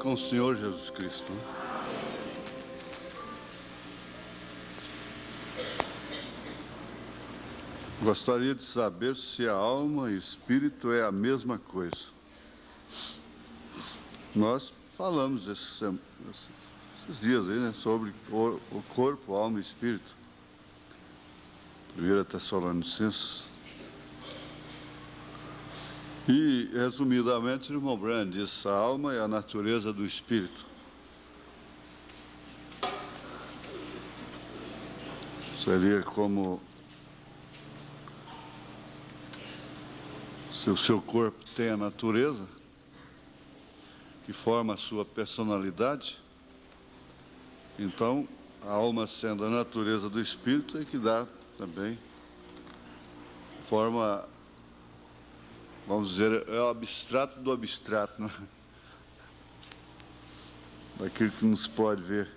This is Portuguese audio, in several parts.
com o Senhor Jesus Cristo. Gostaria de saber se a alma e espírito é a mesma coisa. Nós falamos esses dias aí, né, sobre o corpo, alma e espírito. 1 Tessalonicenses. E, resumidamente, o irmão Branham diz: a alma é a natureza do espírito. Seria como se o seu corpo tem a natureza que forma a sua personalidade, então a alma, sendo a natureza do espírito, é que dá também forma, vamos dizer, é o abstrato do abstrato, né? Daquilo que não se pode ver.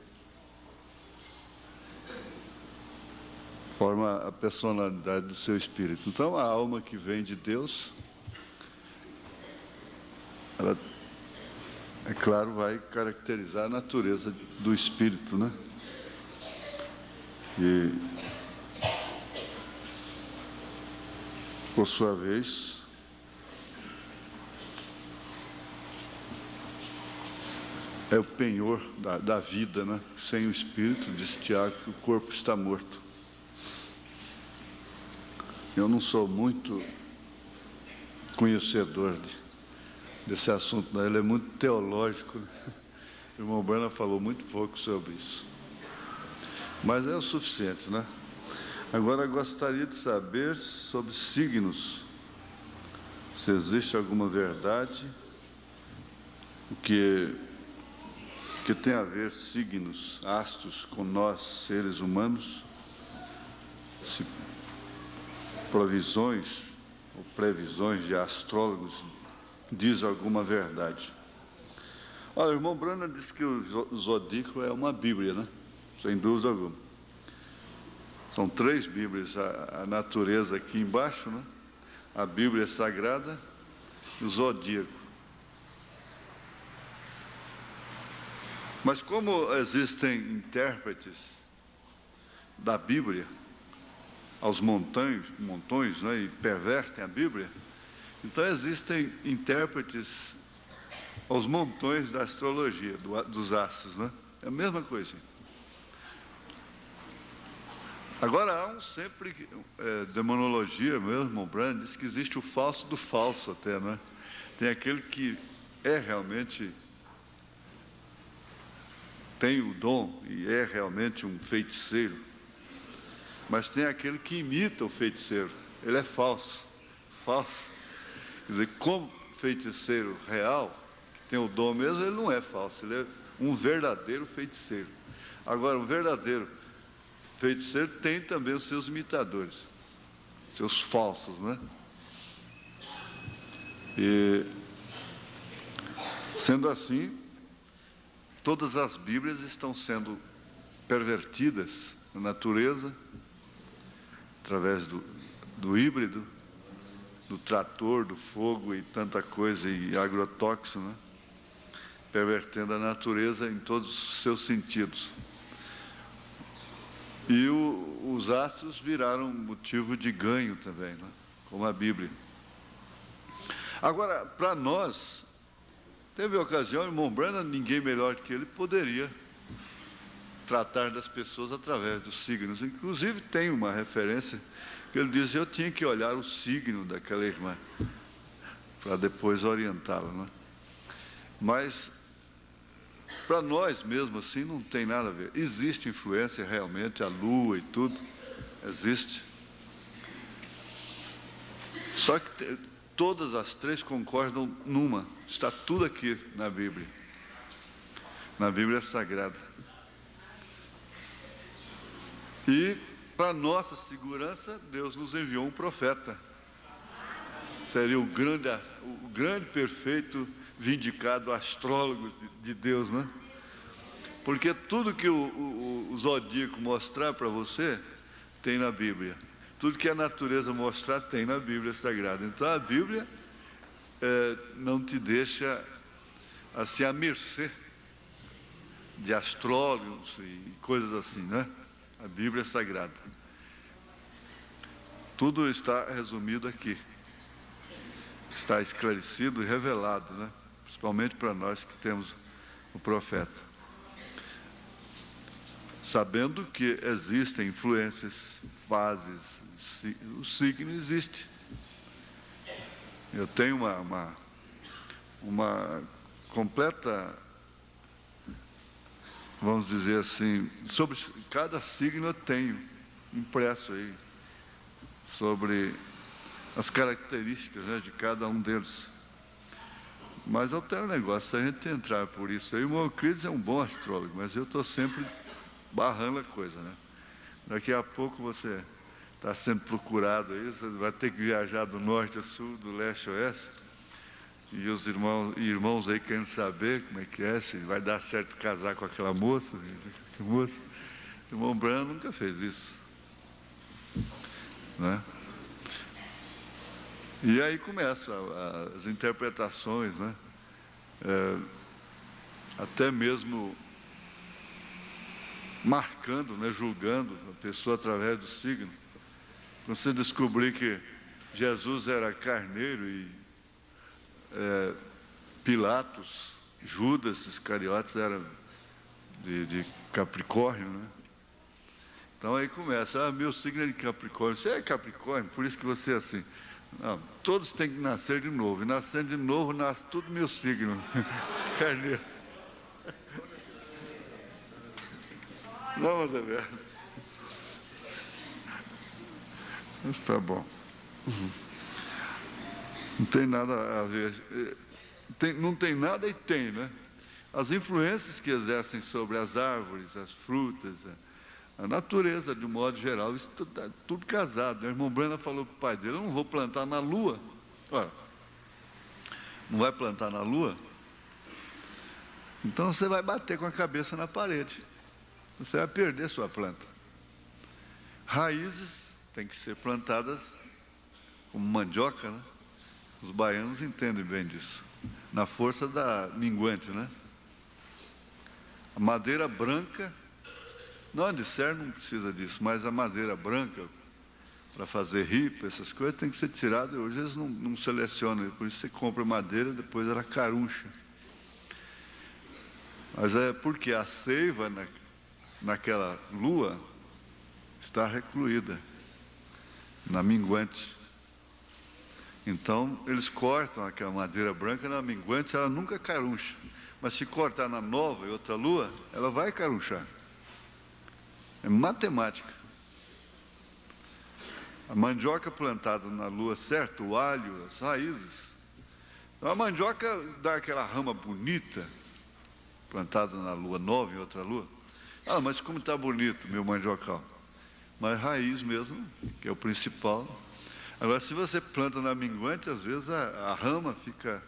Forma a personalidade do seu espírito. Então, a alma que vem de Deus, ela, é claro, vai caracterizar a natureza do espírito, né? E, por sua vez, é o penhor da vida, né? Sem o espírito, diz Tiago, que o corpo está morto. Eu não sou muito conhecedor desse assunto, né? Ele é muito teológico. O irmão Branham falou muito pouco sobre isso. Mas é o suficiente, né? Agora, gostaria de saber sobre signos. Se existe alguma verdade, o que tem a ver signos, astros, com nós, seres humanos, se provisões ou previsões de astrólogos diz alguma verdade. Olha, o irmão Branham disse que o zodíaco é uma Bíblia, né? Sem dúvida alguma. São 3 Bíblias, a natureza aqui embaixo, né? A Bíblia Sagrada e o zodíaco. Mas como existem intérpretes da Bíblia aos montões, né, e pervertem a Bíblia, então existem intérpretes aos montões da astrologia, dos astros, né? É a mesma coisa. Agora, há sempre demonologia mesmo, irmão Branham diz que existe o falso do falso até, né? Tem aquele que é realmente, tem o dom e é realmente um feiticeiro, mas tem aquele que imita o feiticeiro, ele é falso. Quer dizer, como feiticeiro real, que tem o dom mesmo, ele não é falso, ele é um verdadeiro feiticeiro. Agora, o verdadeiro feiticeiro tem também os seus imitadores, seus falsos, né? E, sendo assim, todas as Bíblias estão sendo pervertidas na natureza, através do híbrido, do trator, do fogo e tanta coisa, e agrotóxico, né? Pervertendo a natureza em todos os seus sentidos. E os astros viraram motivo de ganho também, né? Como a Bíblia. Agora, para nós, teve ocasião, o irmão Branham, ninguém melhor que ele, poderia tratar das pessoas através dos signos. Inclusive, tem uma referência que ele diz: eu tinha que olhar o signo daquela irmã para depois orientá-la, né? Mas para nós mesmo assim não tem nada a ver. Existe influência realmente, a lua e tudo existe, só que todas as 3 concordam numa, está tudo aqui na Bíblia Sagrada. E, para nossa segurança, Deus nos enviou um profeta. Seria o grande perfeito vindicado astrólogo de Deus, né? Porque tudo que o zodíaco mostrar para você, tem na Bíblia. Tudo que a natureza mostrar, tem na Bíblia Sagrada. Então, a Bíblia não te deixa assim à mercê de astrólogos e coisas assim, né? A Bíblia é sagrada. Tudo está resumido aqui. Está esclarecido e revelado, né? Principalmente para nós que temos o profeta. Sabendo que existem influências, fases, o signo existe. Eu tenho uma completa, vamos dizer assim, sobre cada signo eu tenho impresso aí, sobre as características, né, de cada um deles. Mas eu tenho um negócio, se a gente entrar por isso aí, o irmão Euclides é um bom astrólogo, mas eu estou sempre barrando a coisa, né? Daqui a pouco você está sendo procurado aí, você vai ter que viajar do norte a sul, do leste a oeste, e os irmãos aí querendo saber como é que é, se vai dar certo casar com aquela moça. O irmão Branham nunca fez isso, né? E aí começam as interpretações, né? Até mesmo marcando, né? Julgando a pessoa através do signo. Você descobrir que Jesus era carneiro e Pilatos, Judas Iscariotes era de Capricórnio, né? Então aí começa, meu signo é de Capricórnio. Você é Capricórnio, por isso que você é assim. Não, todos têm que nascer de novo. E nascendo de novo, nasce tudo meu signo. Carneiro. Não, mas é verdade. Mas tá bom. Não tem nada a ver. Não tem nada e tem, né? As influências que exercem sobre as árvores, as frutas, a natureza, de um modo geral, isso tudo casado. O irmão Branham falou para o pai dele, eu não vou plantar na lua. Ora, não vai plantar na lua? Então você vai bater com a cabeça na parede. Você vai perder sua planta. Raízes têm que ser plantadas como mandioca, né? Os baianos entendem bem disso. Na força da minguante, né? A madeira branca, não, a de serra não precisa disso, mas a madeira branca, para fazer ripa, essas coisas, tem que ser tirada. Hoje eles não selecionam, por isso você compra madeira, depois ela caruncha. Mas é porque a seiva naquela lua está recluída, na minguante. Então, eles cortam aquela madeira branca na minguante, ela nunca caruncha. Mas se cortar na nova e outra lua, ela vai carunchar. É matemática. A mandioca plantada na lua certa, o alho, as raízes. Então, a mandioca dá aquela rama bonita, plantada na lua nova e outra lua. Ah, mas como está bonito meu mandiocal? Mas raiz mesmo, que é o principal. Agora, se você planta na minguante, às vezes a rama fica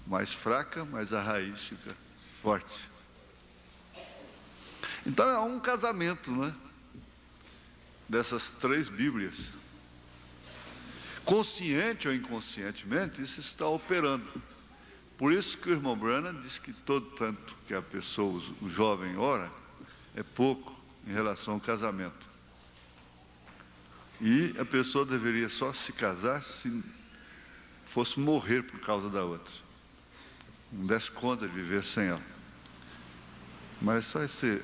mais fraca, mas a raiz fica forte. Então é um casamento, né? Dessas três Bíblias. Consciente ou inconscientemente, isso está operando. Por isso que o irmão Branham diz que todo tanto que a pessoa, o jovem ora, é pouco em relação ao casamento. E a pessoa deveria só se casar se fosse morrer por causa da outra. Não desse conta de viver sem ela. Mas só essa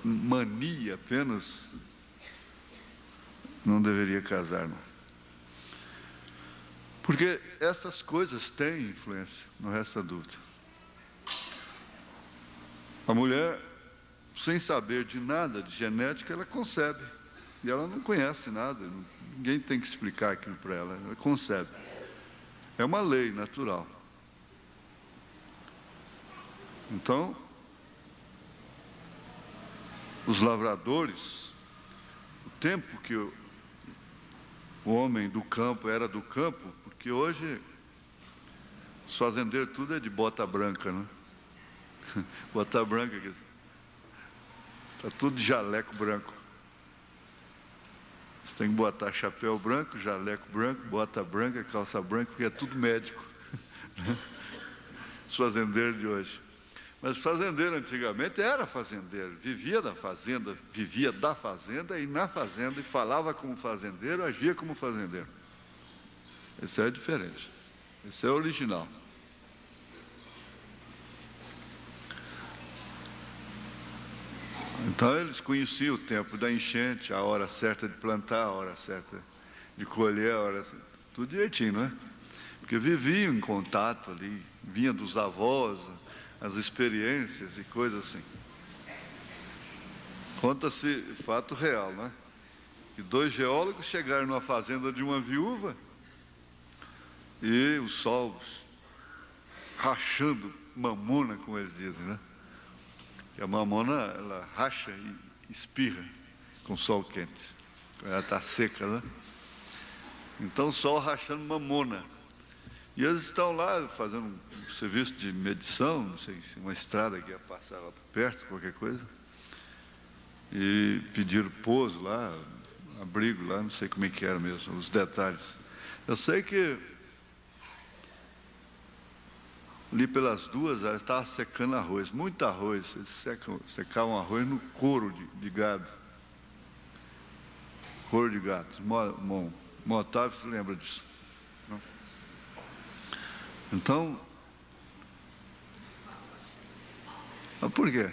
mania apenas não deveria casar, não. Porque essas coisas têm influência, não resta dúvida. A mulher, sem saber de nada de genética, ela concebe. E ela não conhece nada, ninguém tem que explicar aquilo para ela, ela concebe. É uma lei natural. Então, os lavradores, o tempo que o homem do campo era do campo, porque hoje os fazendeiros tudo é de bota branca, né? Bota branca, está tudo de jaleco branco. Você tem que botar chapéu branco, jaleco branco, bota branca, calça branca, porque é tudo médico. os fazendeiros de hoje. Mas fazendeiro antigamente era fazendeiro, vivia da fazenda e na fazenda, e falava como fazendeiro, agia como fazendeiro. Esse é diferente, esse é o original. Então eles conheciam o tempo da enchente, a hora certa de plantar, a hora certa de colher, a hora certa, tudo direitinho, não é? Porque viviam em contato ali, vinha dos avós, as experiências e coisas assim. Conta-se fato real, né? Que 2 geólogos chegaram numa fazenda de uma viúva e os solos rachando mamona, como eles dizem, né? E a mamona, ela racha e espirra com sol quente. Ela está seca, né? Então o sol rachando mamona. E eles estão lá fazendo um serviço de medição, não sei se uma estrada que ia passar lá perto, qualquer coisa. E pediram pouso lá, abrigo lá, não sei como é que era mesmo, os detalhes. Eu sei que ali pelas 2 horas estava secando arroz, muito arroz. Eles secavam arroz no couro de gado. Couro de gado. Otávio se lembra disso. Então, mas por quê?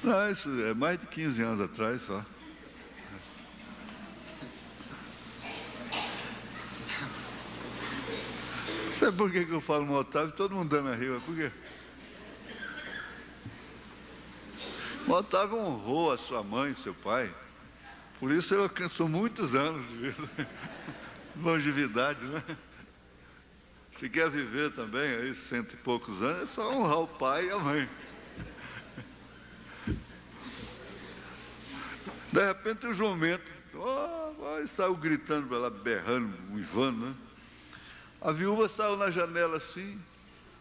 Não, isso é mais de 15 anos atrás só. Sabe por que eu falo no Otávio? Todo mundo dando a rir, por quê? O Otávio honrou a sua mãe e seu pai, por isso ele alcançou muitos anos de vida. Longevidade, né? Se quer viver também, aí 100 e poucos anos, é só honrar o pai e a mãe. De repente o jumento, saiu gritando para lá, berrando, uivando, né? A viúva saiu na janela assim,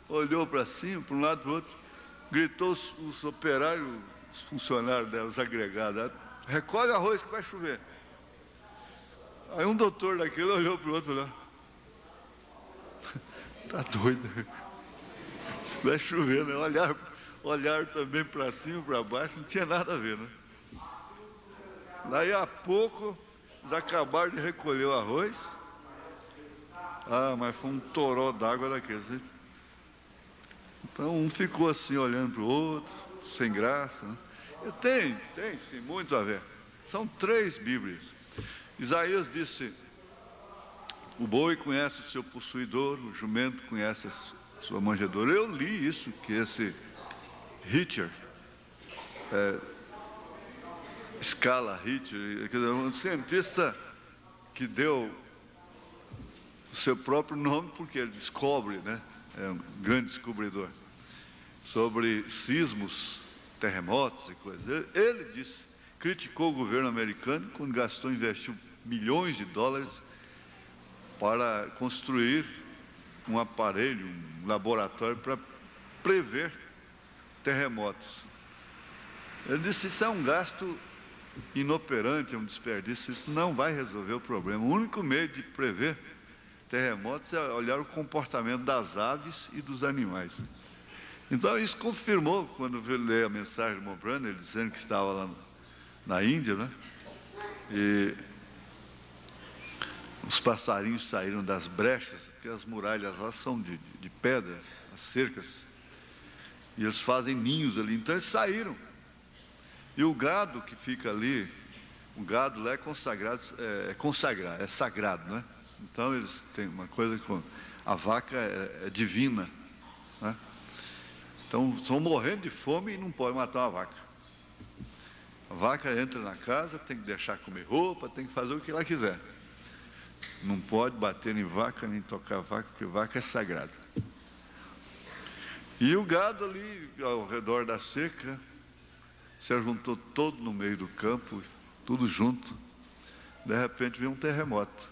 olhou para cima, para um lado e para o outro, gritou os operários, os funcionários dela, os agregados, recolhe arroz que vai chover. Aí um doutor daquele olhou para o outro e falou, está doido, vai chover, né? Olhar também para cima, para baixo, não tinha nada a ver, né? Daí a pouco, eles acabaram de recolher o arroz. Mas foi um toró d'água daqueles. Então um ficou assim, olhando para o outro, sem graça, né? Tem sim, muito a ver. São 3 Bíblias. Isaías disse, o boi conhece o seu possuidor, o jumento conhece a sua manjedoura. Eu li isso, que esse Richard, Scala Richard, um cientista que deu o seu próprio nome, porque ele descobre, né? É um grande descobridor, sobre sismos, terremotos e coisas. Ele disse, criticou o governo americano quando investiu milhões de dólares para construir um aparelho, um laboratório para prever terremotos. Ele disse, isso é um gasto inoperante, é um desperdício, isso não vai resolver o problema. O único meio de prever terremotos é olhar o comportamento das aves e dos animais. Então isso confirmou, quando eu li a mensagem de Montbrand, ele dizendo que estava lá na Índia, né? E os passarinhos saíram das brechas, porque as muralhas lá são de pedra, as cercas, e eles fazem ninhos ali, então eles saíram. E o gado que fica ali, o gado lá é sagrado, né? Então eles têm uma coisa com a vaca é divina, né? Então estão morrendo de fome e não podem matar uma vaca. A vaca entra na casa, tem que deixar comer roupa, tem que fazer o que ela quiser. Não pode bater em vaca, nem tocar vaca, porque vaca é sagrada. E o gado ali, ao redor da cerca, se ajuntou todo no meio do campo, tudo junto. De repente veio um terremoto.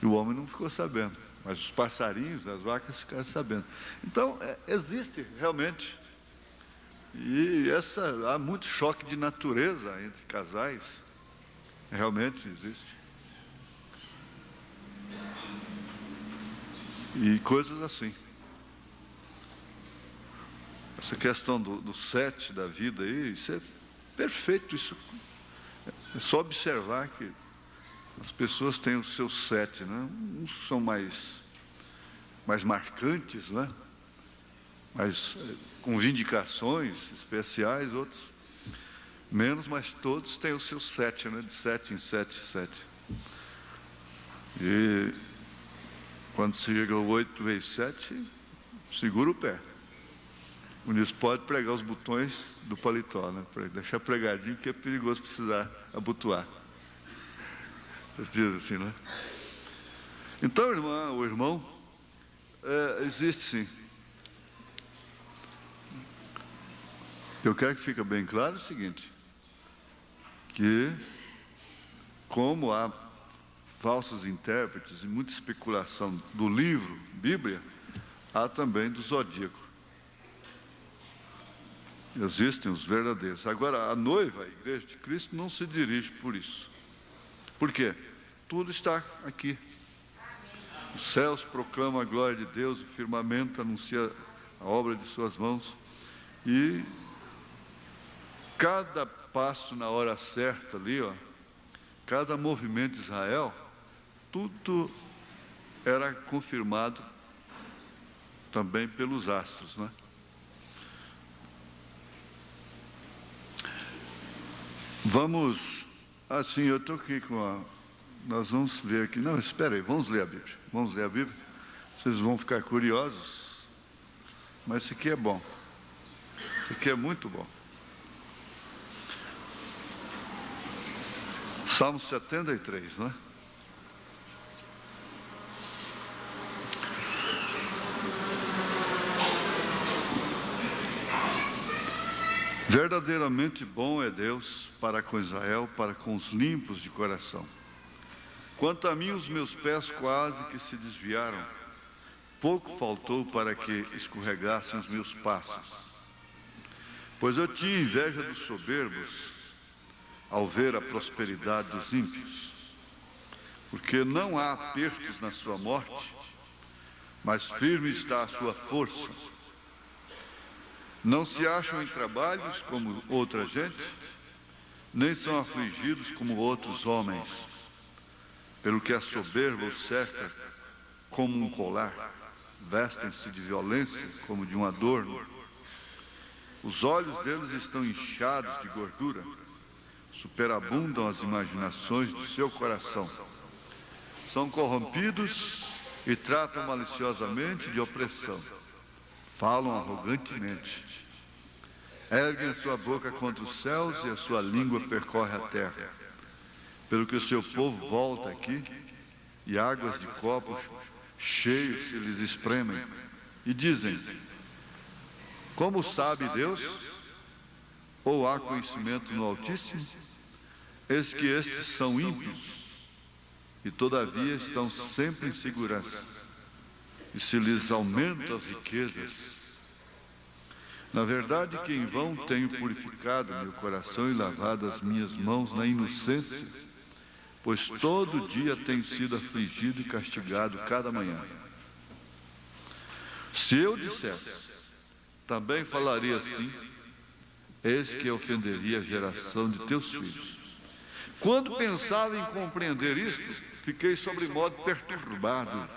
E o homem não ficou sabendo, mas os passarinhos, as vacas ficaram sabendo. Então, existe realmente. E há muito choque de natureza entre casais. Realmente existe. e coisas assim. Essa questão do 7 da vida aí, isso é perfeito. Isso é só observar que as pessoas têm os seus 7, né? Uns são mais marcantes, né? Mais com vindicações especiais, outros menos, mas todos têm os seus 7, né? De 7 em 7, 7. E quando chega o 8 vezes 7, segura o pé. O Nis pode pregar os botões do paletó, né? Deixar pregadinho, que é perigoso precisar abotoar. Eles dizem assim, né? Então, irmã ou irmão, existe sim. Eu quero que fique bem claro o seguinte, que como há falsos intérpretes e muita especulação do livro, Bíblia, há também do zodíaco. Existem os verdadeiros. Agora, a noiva, a igreja de Cristo, não se dirige por isso. Por quê? Tudo está aqui. Os céus proclamam a glória de Deus, o firmamento anuncia a obra de suas mãos. E cada passo na hora certa ali, ó, cada movimento de Israel, tudo era confirmado também pelos astros, né? Vamos, assim, eu estou aqui com a... Nós vamos ver aqui, não, espera aí, vamos ler a Bíblia. Vamos ler a Bíblia, vocês vão ficar curiosos, mas isso aqui é bom. Isso aqui é muito bom. Salmo 73, não é? Verdadeiramente bom é Deus para com Israel, para com os limpos de coração. Quanto a mim, os meus pés quase que se desviaram. Pouco faltou para que escorregassem os meus passos. Pois eu tinha inveja dos soberbos ao ver a prosperidade dos ímpios. Porque não há apertos na sua morte, mas firme está a sua força. Não se acham em trabalhos como outra gente, nem são afligidos como outros homens. Pelo que a soberba os cerca como um colar, vestem-se de violência como de um adorno. Os olhos deles estão inchados de gordura, superabundam as imaginações do seu coração. São corrompidos e tratam maliciosamente de opressão. Falam arrogantemente. Erguem a sua boca contra os céus e a sua língua percorre a terra. Pelo que o seu povo volta aqui, e águas de copos cheios se lhes espremem, e dizem: como sabe Deus? Ou há conhecimento no Altíssimo? Eis que estes são ímpios, e todavia estão sempre em segurança, e se lhes aumentam as riquezas. Na verdade, que em vão tenho purificado meu coração e lavado as minhas mãos na inocência, pois todo dia tenho sido afligido e castigado cada manhã. Se eu dissesse, também falaria assim, eis que ofenderia a geração de teus filhos. Quando pensava em compreender isto, fiquei sobremodo perturbado,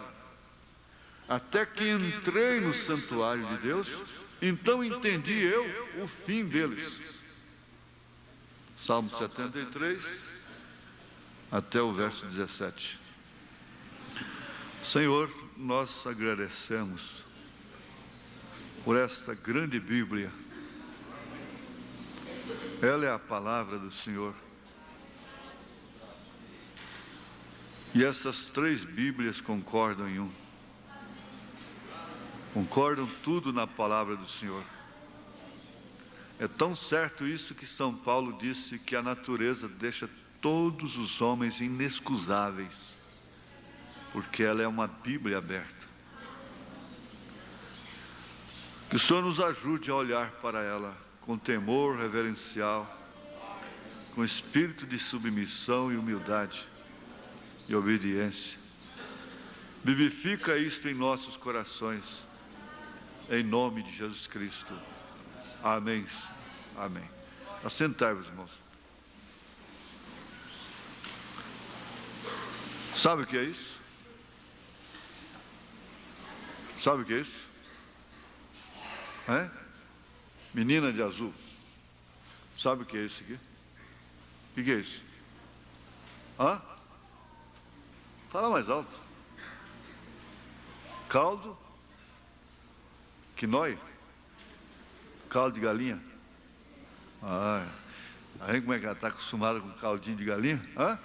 até que entrei no santuário de Deus. Então entendi eu o fim deles. Salmo 73, até o verso 17. Senhor, nós agradecemos por esta grande Bíblia. Ela é a palavra do Senhor. E essas 3 Bíblias concordam em um. Concordam tudo na palavra do Senhor. É tão certo isso que São Paulo disse que a natureza deixa todos os homens inexcusáveis, porque ela é uma Bíblia aberta. Que o Senhor nos ajude a olhar para ela com temor reverencial, com espírito de submissão e humildade e obediência, Vivifica isto em nossos corações, em nome de Jesus Cristo. Amém. Amém. Assentai-vos, irmãos. Sabe o que é isso? Sabe o que é isso? É? Menina de azul. Sabe o que é isso aqui? O que é isso? Hã? Fala mais alto. Caldo? Quinói? Caldo de galinha? Aí como é que ela está acostumada com caldinho de galinha? Hã?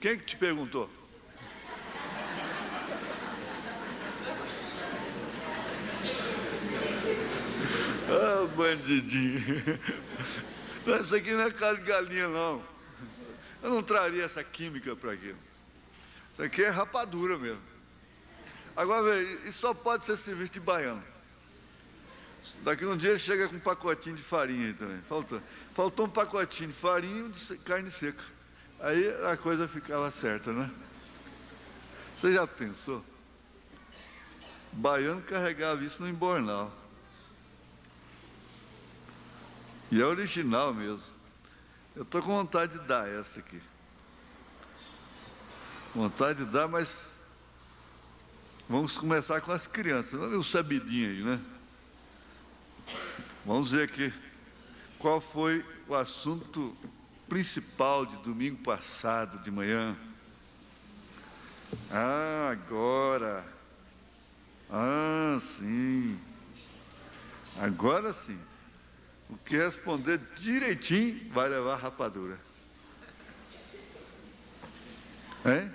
Quem que te perguntou? Ah, bandidinho. Isso aqui não é caldo de galinha, não. Eu não traria essa química para aqui. Isso aqui é rapadura mesmo. Agora, velho, isso só pode ser serviço de baiano. Daqui um dia ele chega com um pacotinho de farinha aí também. Faltou um pacotinho de farinha e de carne seca. Aí a coisa ficava certa, né? Você já pensou? Baiano carregava isso no embornal. E é original mesmo. Eu estou com vontade de dar essa aqui. Vontade de dar, mas vamos começar com as crianças. Vamos ver o sabidinho aí, né? Vamos ver aqui qual foi o assunto principal de domingo passado de manhã. Agora. Sim. Agora sim. O que responder direitinho vai levar rapadura. Hein?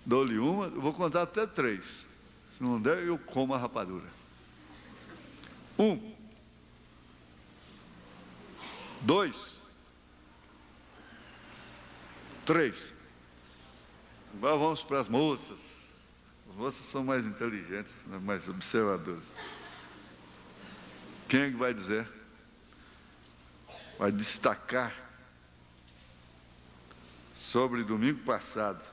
Dou-lhe uma, eu vou contar até 3. Se não der, eu como a rapadura. 1, 2, 3. Agora vamos para as moças. As moças são mais inteligentes, né? Mais observadoras. Quem é que vai dizer? Vai destacar sobre domingo passado.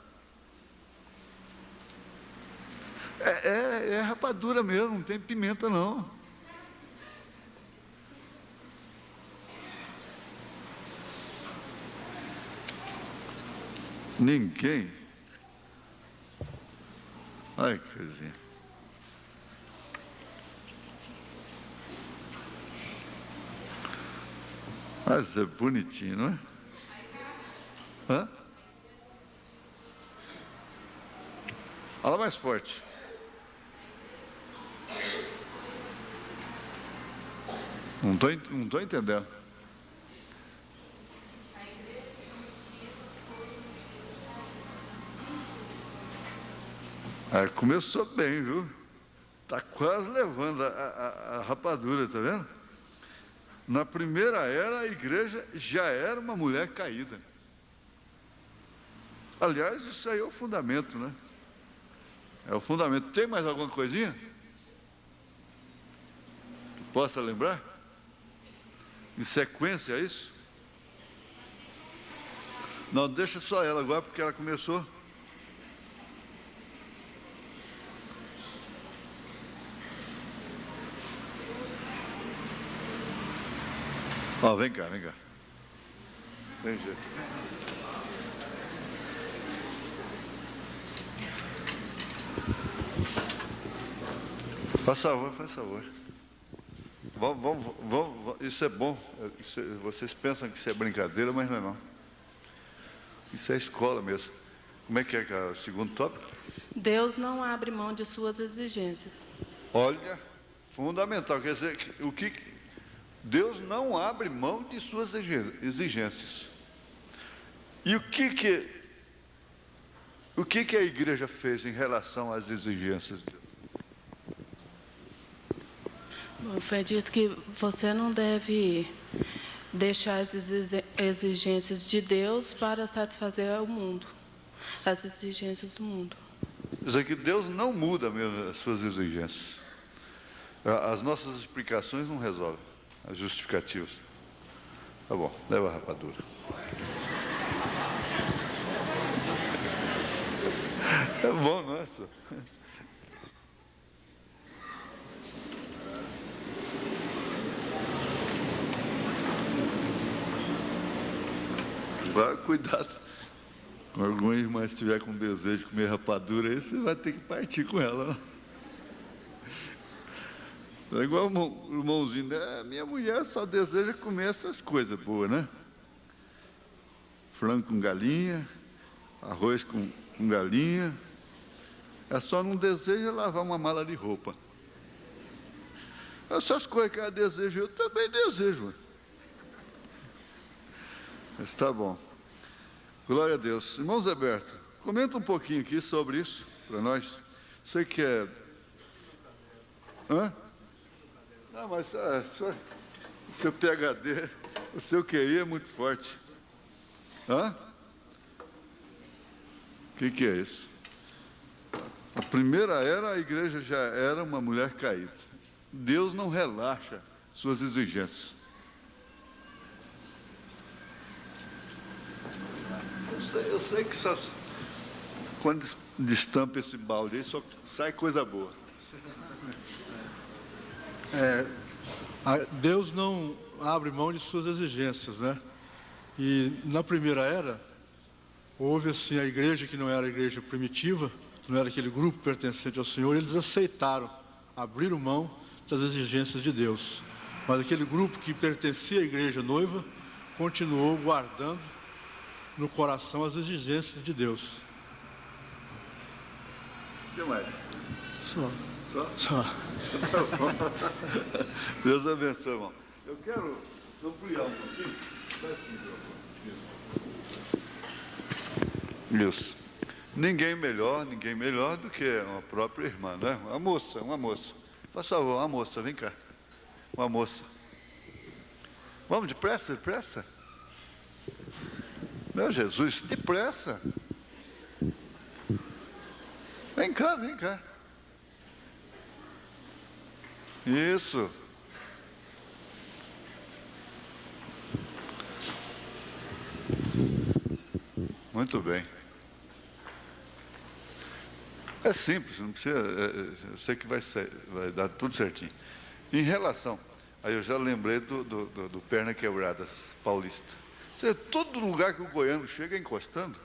É rapadura mesmo, não tem pimenta não. Ninguém. Ai, que coisinha. Mas é bonitinho, não é? Hã? Fala mais forte. Não estou entendendo. Começou bem, viu? Está quase levando a rapadura, tá vendo? Na primeira era, a igreja já era uma mulher caída. Aliás, isso aí é o fundamento, né? É o fundamento. Tem mais alguma coisinha? Possa lembrar? Em sequência, é isso? Não, deixa só ela agora, porque ela começou. Vem cá, vem cá. Tem jeito. Faz favor. Vamos, isso é bom. Vocês pensam que isso é brincadeira, mas não é não. Isso é escola mesmo. Como é o segundo tópico? Deus não abre mão de suas exigências. Olha, fundamental. Quer dizer, Deus não abre mão de suas exigências. E o que a igreja fez em relação às exigências de Deus? Bom, foi dito que você não deve deixar as exigências de Deus para satisfazer o mundo, as exigências do mundo. Isso aqui, Deus não muda mesmo as suas exigências. As nossas explicações não resolvem, as justificativas. Tá bom, leva a rapadura. É bom, nossa. Cuidado. Quando alguma irmã estiver com desejo de comer rapadura, aí você vai ter que partir com ela. É igual o irmãozinho, né? Minha mulher só deseja comer essas coisas boas, né? Frango com galinha, arroz com galinha. Ela só não deseja lavar uma mala de roupa. Essas coisas que ela deseja, eu também desejo. Mas está bom. Glória a Deus. Irmão Zé Berto, comenta um pouquinho aqui sobre isso para nós. Você quer... Hã? Não, mas o seu PhD, o seu QI é muito forte. Hã? O que é isso? A primeira era, a igreja já era uma mulher caída. Deus não relaxa suas exigências. Eu sei que só, quando destampa esse balde aí, só sai coisa boa. Deus não abre mão de suas exigências, né? E na primeira era, houve assim a igreja que não era a igreja primitiva, não era aquele grupo pertencente ao Senhor, eles aceitaram, abriram mão das exigências de Deus. Mas aquele grupo que pertencia à igreja noiva, continuou guardando no coração as exigências de Deus. O que mais? Só. Deus abençoe, irmão. Eu quero ampliar um pouquinho. Isso. Ninguém melhor do que uma própria irmã, né? Uma moça. Por favor, uma moça, vem cá. Uma moça. Vamos, depressa. Meu Jesus, depressa. Vem cá. Isso. Muito bem. É simples, não precisa. Eu sei que vai dar tudo certinho. Em relação, aí eu já lembrei do Perna Quebradas paulista. Todo lugar que o goiano chega encostando.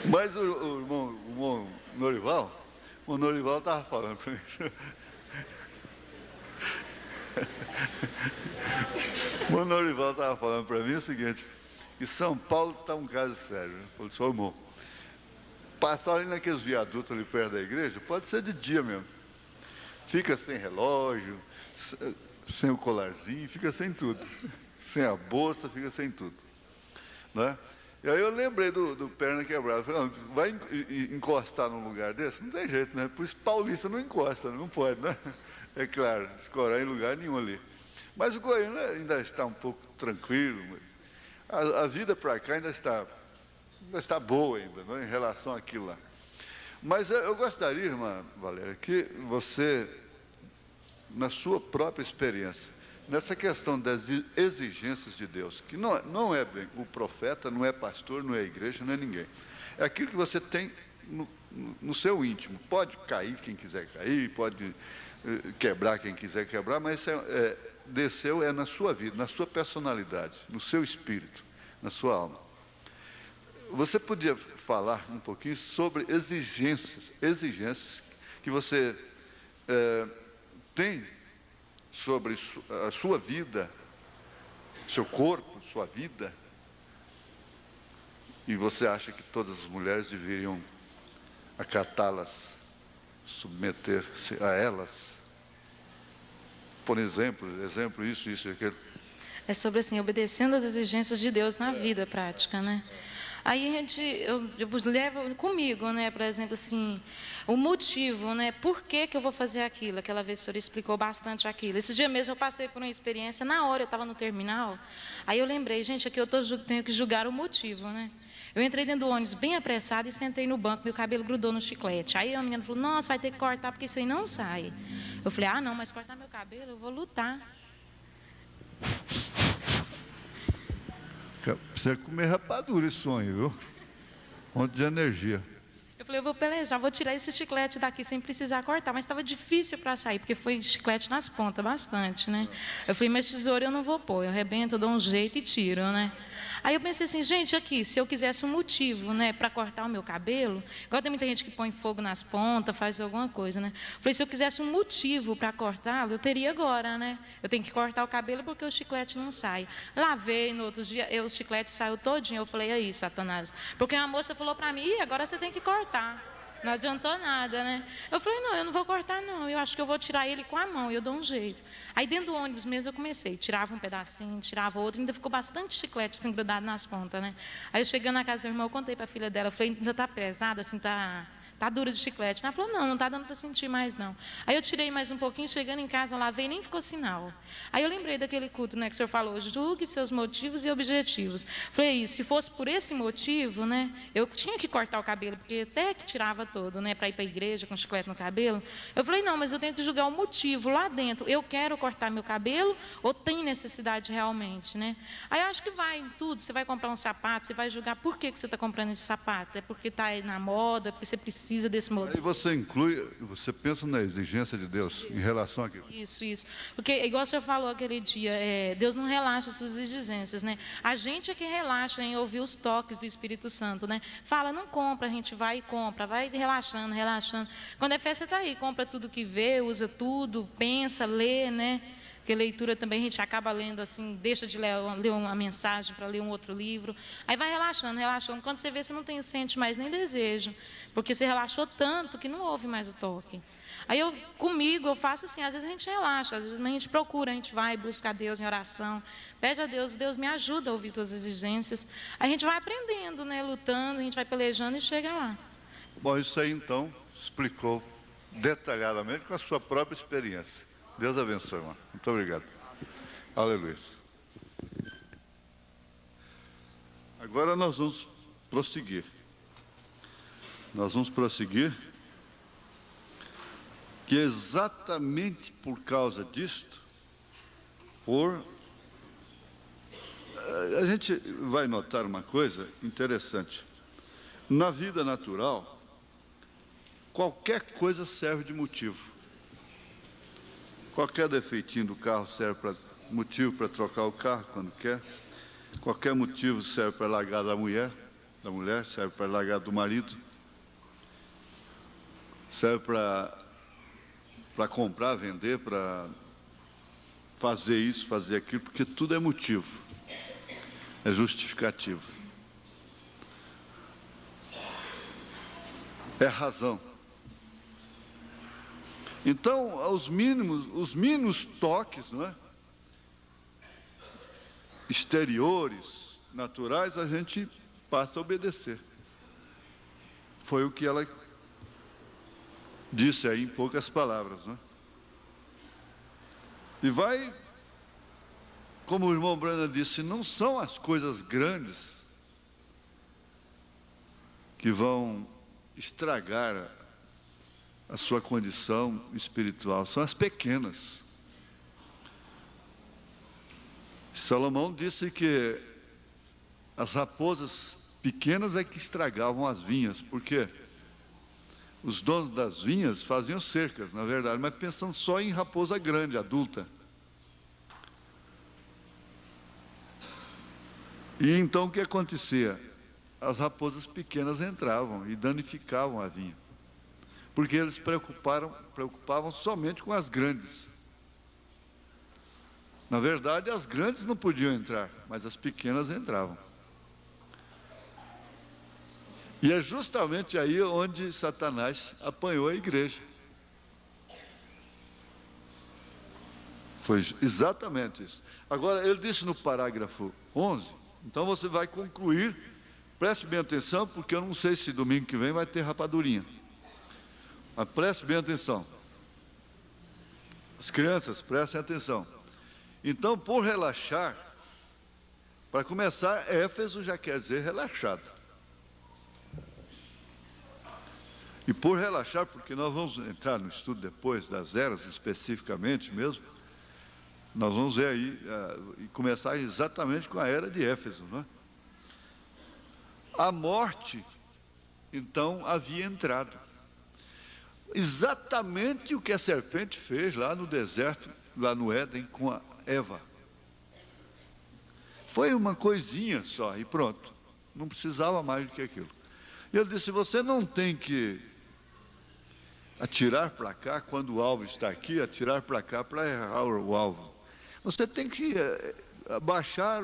Mas o irmão Norival estava falando para mim. O irmão Norival estava falando para mim o seguinte, que São Paulo está um caso sério. Ele falou, seu irmão, passar ali naqueles viadutos ali perto da igreja, pode ser de dia mesmo. Fica sem relógio, sem o colarzinho, fica sem tudo. Sem a bolsa, fica sem tudo. Né? E aí eu lembrei do Perna Quebrada. Falei, não, vai encostar num lugar desse? Não tem jeito, né? Por isso paulista não encosta, não pode, né? É claro, escorar em lugar nenhum ali. Mas o goiano ainda está um pouco tranquilo. A vida para cá ainda está boa ainda, né, em relação àquilo lá. Mas eu gostaria, irmã Valéria, que você, na sua própria experiência, nessa questão das exigências de Deus, que não é bem o profeta, não é pastor, não é igreja, não é ninguém. É aquilo que você tem no seu íntimo. Pode cair quem quiser cair, pode quebrar quem quiser quebrar, mas desceu na sua vida, na sua personalidade, no seu espírito, na sua alma. Você podia falar um pouquinho sobre exigências que você tem sobre a sua vida, seu corpo, sua vida, e você acha que todas as mulheres deveriam acatá-las, submeter-se a elas? Por exemplo, isso e aquilo. É sobre assim, obedecendo às exigências de Deus na vida prática, né? Aí eu levo comigo, né, por exemplo, assim, o motivo, né, por que eu vou fazer aquilo? Aquela vez o senhor explicou bastante aquilo. Esse dia mesmo eu passei por uma experiência, na hora eu estava no terminal, aí eu lembrei, gente, aqui eu tenho que julgar o motivo, né? Eu entrei dentro do ônibus bem apressado e sentei no banco, meu cabelo grudou no chiclete. Aí a menina falou, nossa, vai ter que cortar porque isso aí não sai. Eu falei, não, mas cortar meu cabelo, eu vou lutar. Precisa comer rapadura esse sonho, viu? Fonte de energia. Eu falei, eu vou pelejar, vou tirar esse chiclete daqui sem precisar cortar, mas estava difícil para sair, porque foi chiclete nas pontas, bastante, né? Eu falei, mas tesoura eu não vou pôr, eu arrebento, eu dou um jeito e tiro, né? Aí eu pensei assim, gente, aqui, se eu quisesse um motivo, né, para cortar o meu cabelo, igual tem muita gente que põe fogo nas pontas, faz alguma coisa, né? Eu falei, se eu quisesse um motivo para cortá-lo, eu teria agora, né? Eu tenho que cortar o cabelo porque o chiclete não sai. Lavei, no outro dia, o chiclete saiu todinho, eu falei, aí, Satanás, porque a moça falou para mim, agora você tem que cortar. Não adiantou nada, né? Eu falei, não, eu não vou cortar, não. Eu acho que eu vou tirar ele com a mão, eu dou um jeito. Aí dentro do ônibus mesmo eu comecei, tirava um pedacinho, tirava outro, ainda ficou bastante chiclete assim, grudado nas pontas, né? Aí eu chegando na casa do irmão, eu contei para a filha dela, eu falei, ainda está pesado, assim, tá dura de chiclete. Ela falou, não está dando para sentir mais, não. Aí eu tirei mais um pouquinho, chegando em casa, lavei, nem ficou sinal. Aí eu lembrei daquele culto, né, que o senhor falou, julgue seus motivos e objetivos. Falei, se fosse por esse motivo, né, eu tinha que cortar o cabelo, porque até que tirava todo, né, para ir para a igreja com chiclete no cabelo. Eu falei, não, mas eu tenho que julgar o motivo lá dentro. Eu quero cortar meu cabelo ou tem necessidade realmente, né? Aí eu acho que vai em tudo, você vai comprar um sapato, você vai julgar por que você está comprando esse sapato. É porque está aí na moda, porque você precisa desse modo. Aí você inclui, você pensa na exigência de Deus em relação àquilo. Isso. Porque, igual o senhor falou aquele dia, Deus não relaxa suas exigências, né? A gente é que relaxa em ouvir os toques do Espírito Santo, né? Fala, não compra, a gente vai e compra, vai relaxando. Quando é festa, está aí, compra tudo que vê, usa tudo, pensa, lê, né? Porque leitura também a gente acaba lendo assim, deixa de ler uma mensagem para ler um outro livro. Aí vai relaxando. Quando você vê, você não sente mais nem desejo. Porque você relaxou tanto que não houve mais o toque. Aí comigo, eu faço assim, às vezes a gente relaxa, às vezes a gente procura, a gente vai buscar Deus em oração, pede a Deus, Deus me ajuda a ouvir tuas exigências. Aí a gente vai aprendendo, né, lutando, a gente vai pelejando e chega lá. Bom, isso aí então explicou detalhadamente com a sua própria experiência. Deus abençoe, irmão. Muito obrigado. Aleluia. Agora nós vamos prosseguir. Que exatamente por causa disto, a gente vai notar uma coisa interessante. Na vida natural, qualquer coisa serve de motivo. Qualquer defeitinho do carro serve para motivo para trocar o carro quando quer. Qualquer motivo serve para largar da mulher serve para largar do marido. Serve para comprar, vender, para fazer isso, fazer aquilo, porque tudo é motivo, é justificativo, é razão. Então, os mínimos toques, não é? Exteriores, naturais, a gente passa a obedecer. Foi o que ela disse aí em poucas palavras, não é? E vai, como o irmão Brana disse, não são as coisas grandes que vão estragar a sua condição espiritual, são as pequenas. Salomão disse que as raposas pequenas é que estragavam as vinhas, porque os donos das vinhas faziam cercas, na verdade, mas pensando só em raposa grande, adulta. E então o que acontecia? As raposas pequenas entravam e danificavam a vinha, porque eles preocupavam somente com as grandes. Na verdade, as grandes não podiam entrar, mas as pequenas entravam. E é justamente aí onde Satanás apanhou a igreja. Foi exatamente isso. Agora, ele disse no parágrafo 11, então você vai concluir, preste bem atenção, porque eu não sei se domingo que vem vai ter rapadurinha. Mas preste bem atenção. As crianças, prestem atenção. Então, por relaxar, para começar, Éfeso já quer dizer relaxado. E por relaxar, porque nós vamos entrar no estudo depois das eras, especificamente mesmo, Nós vamos ver aí, e começar exatamente com a era de Éfeso, não é? A morte, então, havia entrado. Exatamente o que a serpente fez lá no deserto, lá no Éden, com a Eva. Foi uma coisinha só e pronto. Não precisava mais do que aquilo. E ele disse, você não tem que atirar para cá, quando o alvo está aqui, atirar para cá para errar o alvo. Você tem que abaixar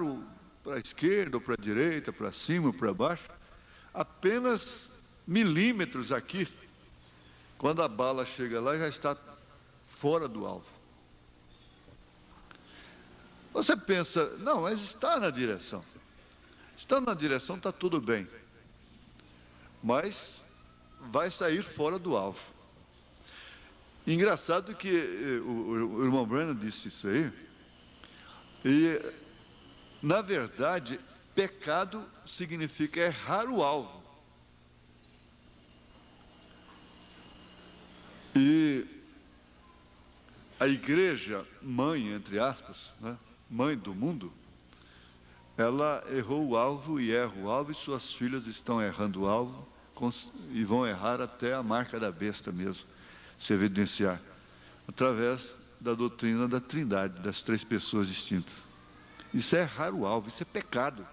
para a esquerda, ou para a direita, para cima, ou para baixo, apenas milímetros aqui. Quando a bala chega lá, já está fora do alvo. Você pensa, não, mas está na direção. Estando na direção, está tudo bem. Mas vai sair fora do alvo. Engraçado que o irmão Branham disse isso aí. E, na verdade, pecado significa errar o alvo. E a igreja mãe, entre aspas, né, mãe do mundo, ela errou o alvo e erra o alvo, e suas filhas estão errando o alvo e vão errar até a marca da besta mesmo, se evidenciar, através da doutrina da Trindade, das três pessoas distintas. Isso é errar o alvo, isso é pecado.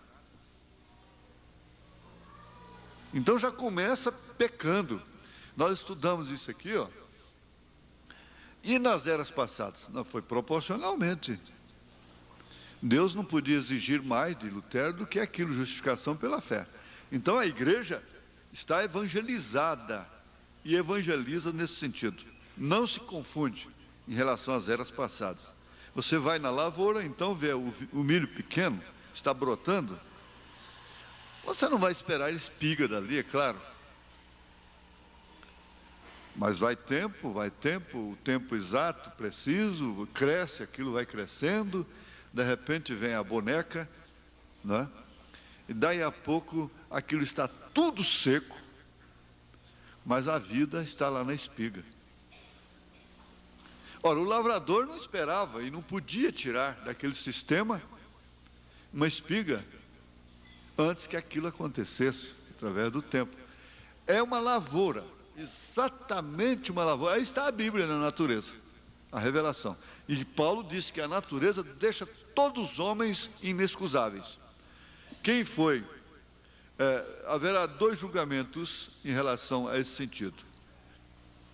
Então já começa pecando. Nós estudamos isso aqui, ó. E nas eras passadas? Não, foi proporcionalmente. Deus não podia exigir mais de Lutero do que aquilo, justificação pela fé. Então a igreja está evangelizada e evangeliza nesse sentido. Não se confunde em relação às eras passadas. Você vai na lavoura, então vê o milho pequeno, está brotando. Você não vai esperar ele espiga dali, é claro. Mas vai tempo, o tempo exato, preciso, cresce, aquilo vai crescendo, de repente vem a boneca, né? E daí a pouco aquilo está tudo seco, mas a vida está lá na espiga. Ora, o lavrador não esperava e não podia tirar daquele sistema uma espiga antes que aquilo acontecesse, através do tempo. É uma lavoura, exatamente uma lavoura. Aí está a Bíblia na natureza, a revelação. E Paulo disse que a natureza deixa todos os homens inexcusáveis. Quem foi? Haverá dois julgamentos em relação a esse sentido.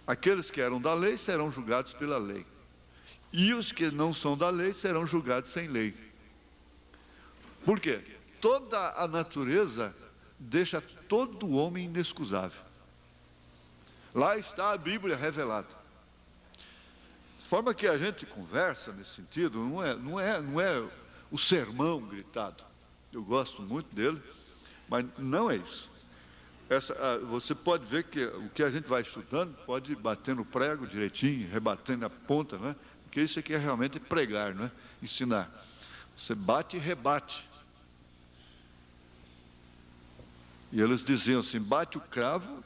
Aqueles que eram da lei serão julgados pela lei. E os que não são da lei serão julgados sem lei. Por quê? Toda a natureza deixa todo homem inexcusável. Lá está a Bíblia revelada. De forma que a gente conversa nesse sentido, não é o sermão gritado. Eu gosto muito dele, mas não é isso. Você pode ver que o que a gente vai estudando pode bater no prego direitinho, rebatendo a ponta, né? Porque isso aqui é realmente pregar, não é? Ensinar. Você bate e rebate. E eles diziam assim, bate o cravo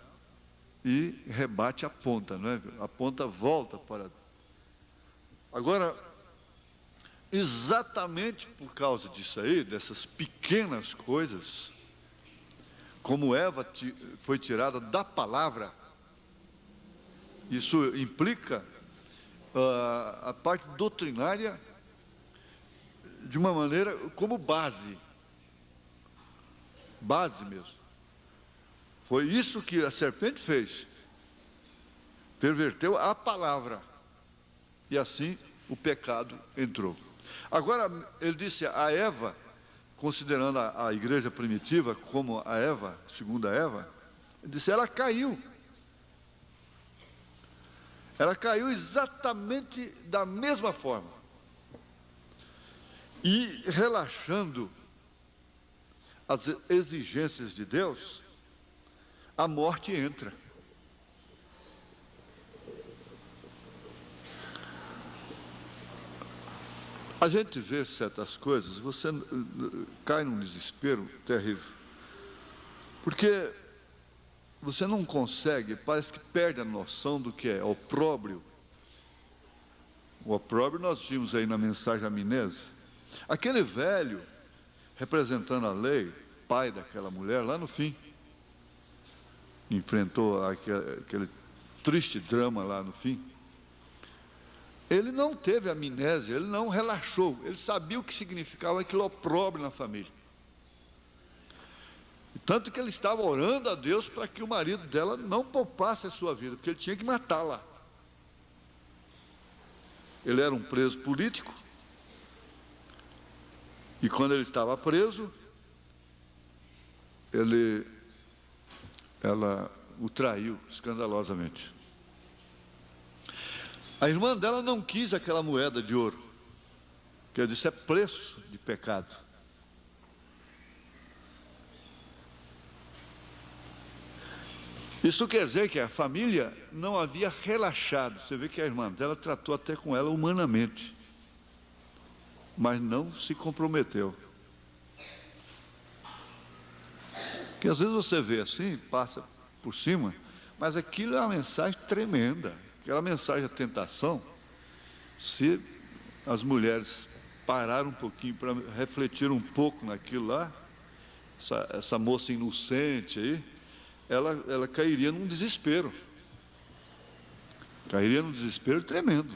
e rebate a ponta, não é? A ponta volta para... Agora, exatamente por causa disso aí, dessas pequenas coisas, como Eva foi tirada da palavra, isso implica a parte doutrinária de uma maneira como base mesmo. Foi isso que a serpente fez, perverteu a palavra, e assim o pecado entrou. Agora, ele disse a Eva, considerando a igreja primitiva como a Eva, segunda Eva, ele disse, ela caiu. Ela caiu exatamente da mesma forma. E relaxando as exigências de Deus, a morte entra. A gente vê certas coisas, você cai num desespero terrível. Porque você não consegue, parece que perde a noção do que é opróbrio, O opróbrio nós vimos aí na mensagem amnésia. Aquele velho, representando a lei, pai daquela mulher, lá no fim, enfrentou aquele triste drama lá no fim. Ele não teve amnésia, ele não relaxou, ele sabia o que significava aquele opróbrio na família. Tanto que ele estava orando a Deus para que o marido dela não poupasse a sua vida, porque ele tinha que matá-la. Ele era um preso político, e quando ele estava preso, ela o traiu escandalosamente. A irmã dela não quis aquela moeda de ouro, que eu disse é preço de pecado. Isso quer dizer que a família não havia relaxado. Você vê que a irmã dela tratou até com ela humanamente, mas não se comprometeu. Porque às vezes você vê assim, passa por cima, mas aquilo é uma mensagem tremenda. Aquela mensagem da tentação, se as mulheres pararam um pouquinho para refletir um pouco naquilo lá, essa moça inocente aí, ela cairia num desespero. Cairia num desespero tremendo.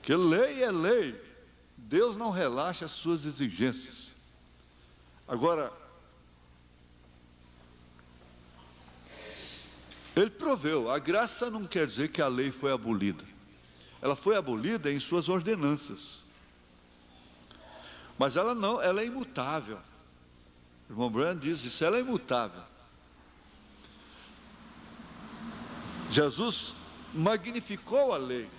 Porque lei é lei. Deus não relaxa as suas exigências. Agora, Ele proveu. A graça não quer dizer que a lei foi abolida. Ela foi abolida em suas ordenanças. Mas ela não, ela é imutável. O irmão Branham diz isso, ela é imutável. Jesus magnificou a lei.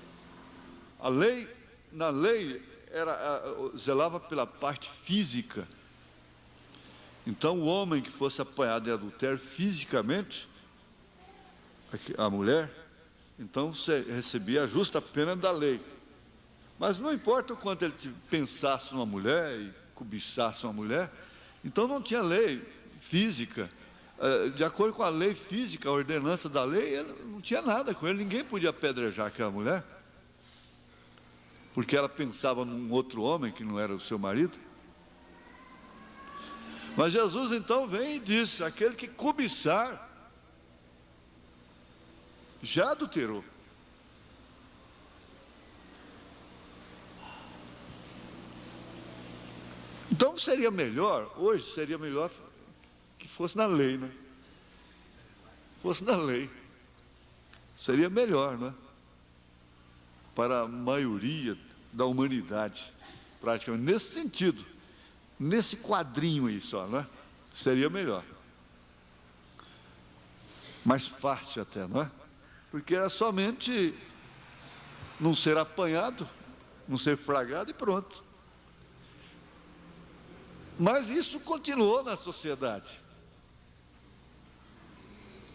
A lei, na lei, zelava pela parte física. Então, o homem que fosse apanhado em adultério fisicamente, a mulher, então recebia a justa pena da lei. Mas não importa o quanto ele pensasse numa mulher e cobiçasse uma mulher, então não tinha lei física. De acordo com a lei física, a ordenança da lei, não tinha nada com ele, ninguém podia apedrejar aquela mulher, porque ela pensava num outro homem que não era o seu marido. Mas Jesus então vem e diz: aquele que cobiçar, já adulterou. Então seria melhor, hoje seria melhor que fosse na lei, né? Fosse na lei. Seria melhor, né? Para a maioria da humanidade, praticamente, nesse sentido, nesse quadrinho aí só, né? Seria melhor. Mais fácil até, não é? Porque era somente não ser apanhado, não ser flagrado e pronto. Mas isso continuou na sociedade.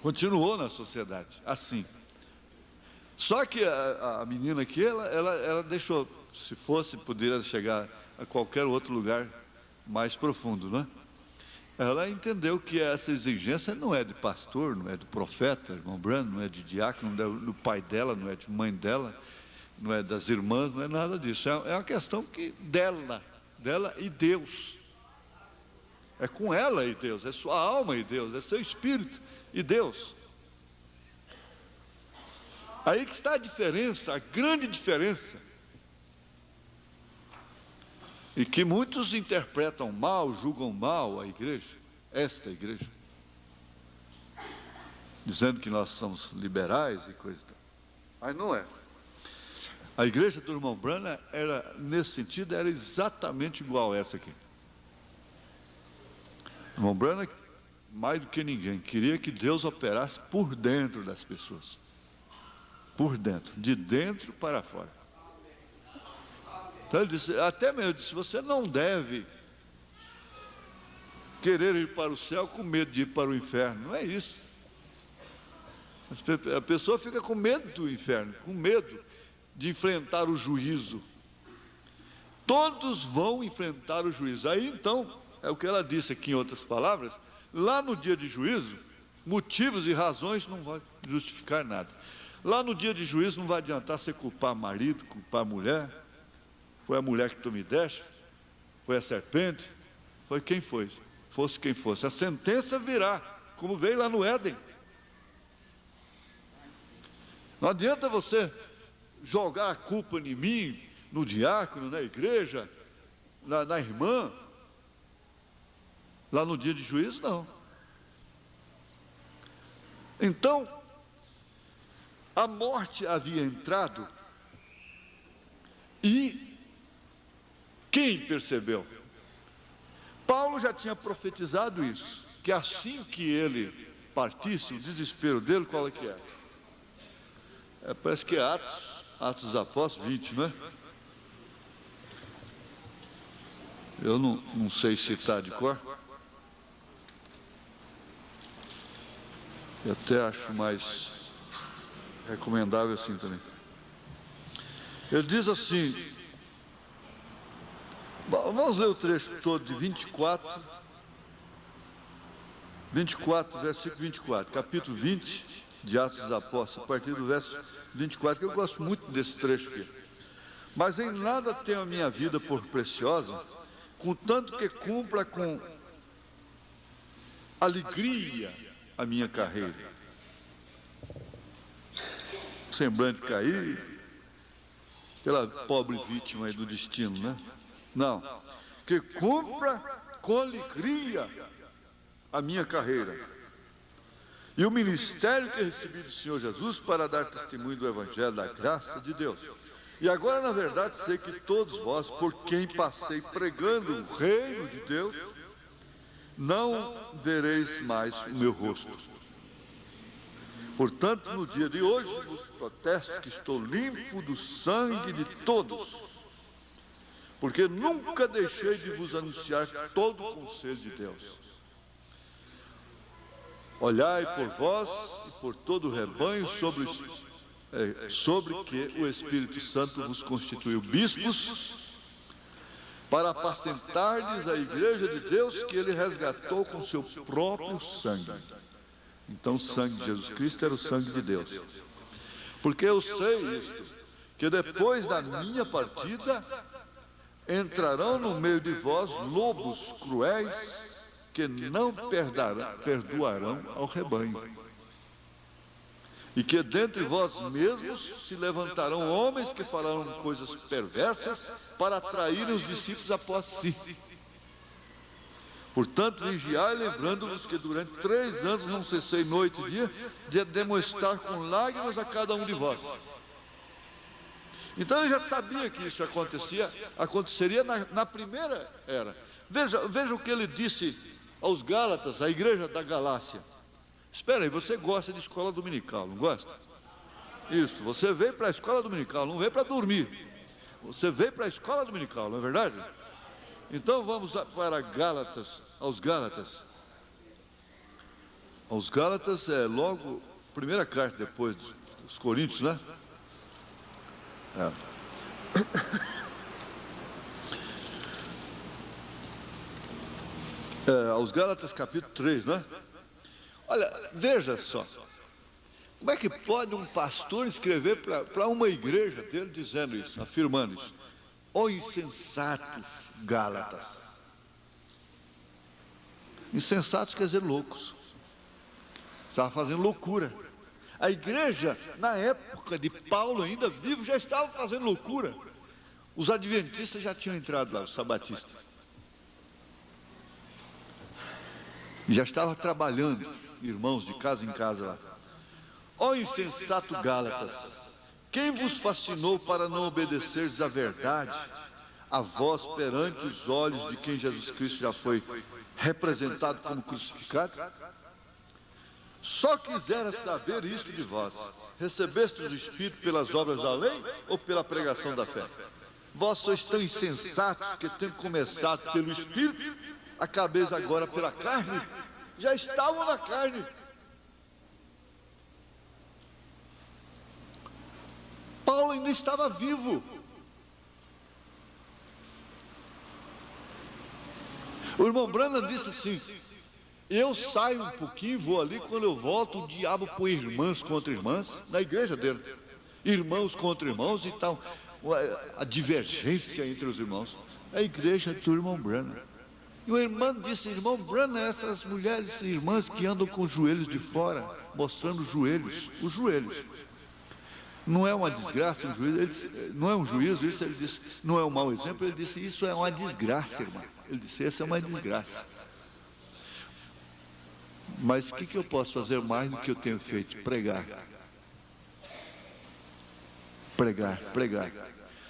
Continuou na sociedade, assim. Só que a menina aqui, ela deixou, se fosse, poderia chegar a qualquer outro lugar mais profundo, né? Ela entendeu que essa exigência não é de pastor, não é do profeta, irmão Branham, não é de diácono, não é do pai dela, não é de mãe dela, não é das irmãs, não é nada disso. É uma questão dela e Deus. É com ela e Deus, é sua alma e Deus, é seu espírito e Deus. Aí que está a diferença, a grande diferença. E que muitos interpretam mal, julgam mal a igreja, esta igreja, dizendo que nós somos liberais e coisa e tal. Mas não é. A igreja do irmão Branham era, nesse sentido, era exatamente igual a essa aqui. O irmão Branham, mais do que ninguém, queria que Deus operasse por dentro das pessoas. Por dentro, de dentro para fora. Então ele disse, até mesmo, disse, você não deve querer ir para o céu com medo de ir para o inferno. Não é isso. A pessoa fica com medo do inferno, com medo de enfrentar o juízo. Todos vão enfrentar o juízo. Aí então, é o que ela disse aqui em outras palavras, lá no dia de juízo, motivos e razões não vão justificar nada. Lá no dia de juízo não vai adiantar você culpar marido, culpar mulher. Foi a mulher que tu me deste? Foi a serpente? Foi quem foi? Fosse quem fosse. A sentença virá, como veio lá no Éden. Não adianta você jogar a culpa em mim, no diácono, na igreja, na irmã. Lá no dia de juízo, não. Então, a morte havia entrado e quem percebeu? Paulo já tinha profetizado isso, que assim que ele partisse, o desespero dele, qual é que é? Parece que é Atos dos Apóstolos 20, não é? Eu não sei citar de cor. Eu até acho mais recomendável assim também. Ele diz assim, vamos ler o trecho todo de 24, versículo 24, capítulo 20 de Atos dos Apóstolos, a partir do verso 24, que eu gosto muito desse trecho aqui. Mas em nada tenho a minha vida por preciosa, contanto que cumpra com alegria a minha carreira. Semblante cair, pela pobre vítima aí do destino, né? Não, que cumpra com alegria a minha carreira e o ministério que recebi do Senhor Jesus para dar testemunho do Evangelho da graça de Deus. E agora, na verdade, sei que todos vós, por quem passei pregando o reino de Deus, não vereis mais o meu rosto. Portanto, no dia de hoje, vos protesto que estou limpo do sangue de todos, porque nunca deixei de vos anunciar todo o conselho de Deus. Olhai por vós e por todo o rebanho sobre que o Espírito Santo vos constituiu bispos, para apacentar-lhes a igreja de Deus que ele resgatou com seu próprio sangue. Então o sangue de Jesus Cristo era o sangue de Deus. Porque eu sei isto, que depois da minha partida entrarão no meio de vós lobos cruéis que não perdoarão ao rebanho. E que dentre vós mesmos se levantarão homens que farão coisas perversas para atraírem os discípulos após si. Portanto, vigiai, lembrando-vos que durante 3 anos não cessei noite e dia de demonstrar com lágrimas a cada um de vós. Então ele já sabia que isso aconteceria na primeira era. Veja o que ele disse aos Gálatas, à igreja da Galácia. Espera aí, você gosta de escola dominical, não gosta? Isso, você veio para a escola dominical, não veio para dormir. Você veio para a escola dominical, não é verdade? Então vamos para Gálatas, aos Gálatas. Aos Gálatas é logo, primeira carta depois dos Coríntios, né? Aos Gálatas capítulo 3, né? Olha, veja só. Como é que pode um pastor escrever para uma igreja dele dizendo isso, afirmando isso? Ó insensatos Gálatas. Insensatos quer dizer loucos. Estava fazendo loucura. A igreja, na época de Paulo ainda vivo, já estava fazendo loucura. Os adventistas já tinham entrado lá, os sabatistas. E já estava trabalhando, irmãos, de casa em casa lá. Ó insensato Gálatas, quem vos fascinou para não obedeceres à verdade, a vós perante os olhos de quem Jesus Cristo já foi representado como crucificado? Só quisera saber isto de vós: recebestes o Espírito pelas obras da lei ou pela pregação da fé? Vós sois tão insensatos que, tendo começado pelo Espírito, acabeis agora pela carne. Já estavam na carne. Paulo ainda estava vivo. O irmão Branham disse assim: Eu saio um pouquinho, vou ali, quando eu volto, o diabo põe irmãs contra irmãs, na igreja dele. Irmãos contra irmãos e tal, a divergência entre os irmãos. A igreja do irmão Branham. E o irmão disse, irmão Branham, essas mulheres irmãs que andam com os joelhos de fora, mostrando os joelhos. Não é uma desgraça, um juízo, ele disse, não é um juízo, isso ele disse, não é um mau exemplo, ele disse, isso é uma desgraça, irmão. Ele disse, essa é uma desgraça. Mas o que eu posso fazer mais do que eu tenho feito? Pregar. Pregar.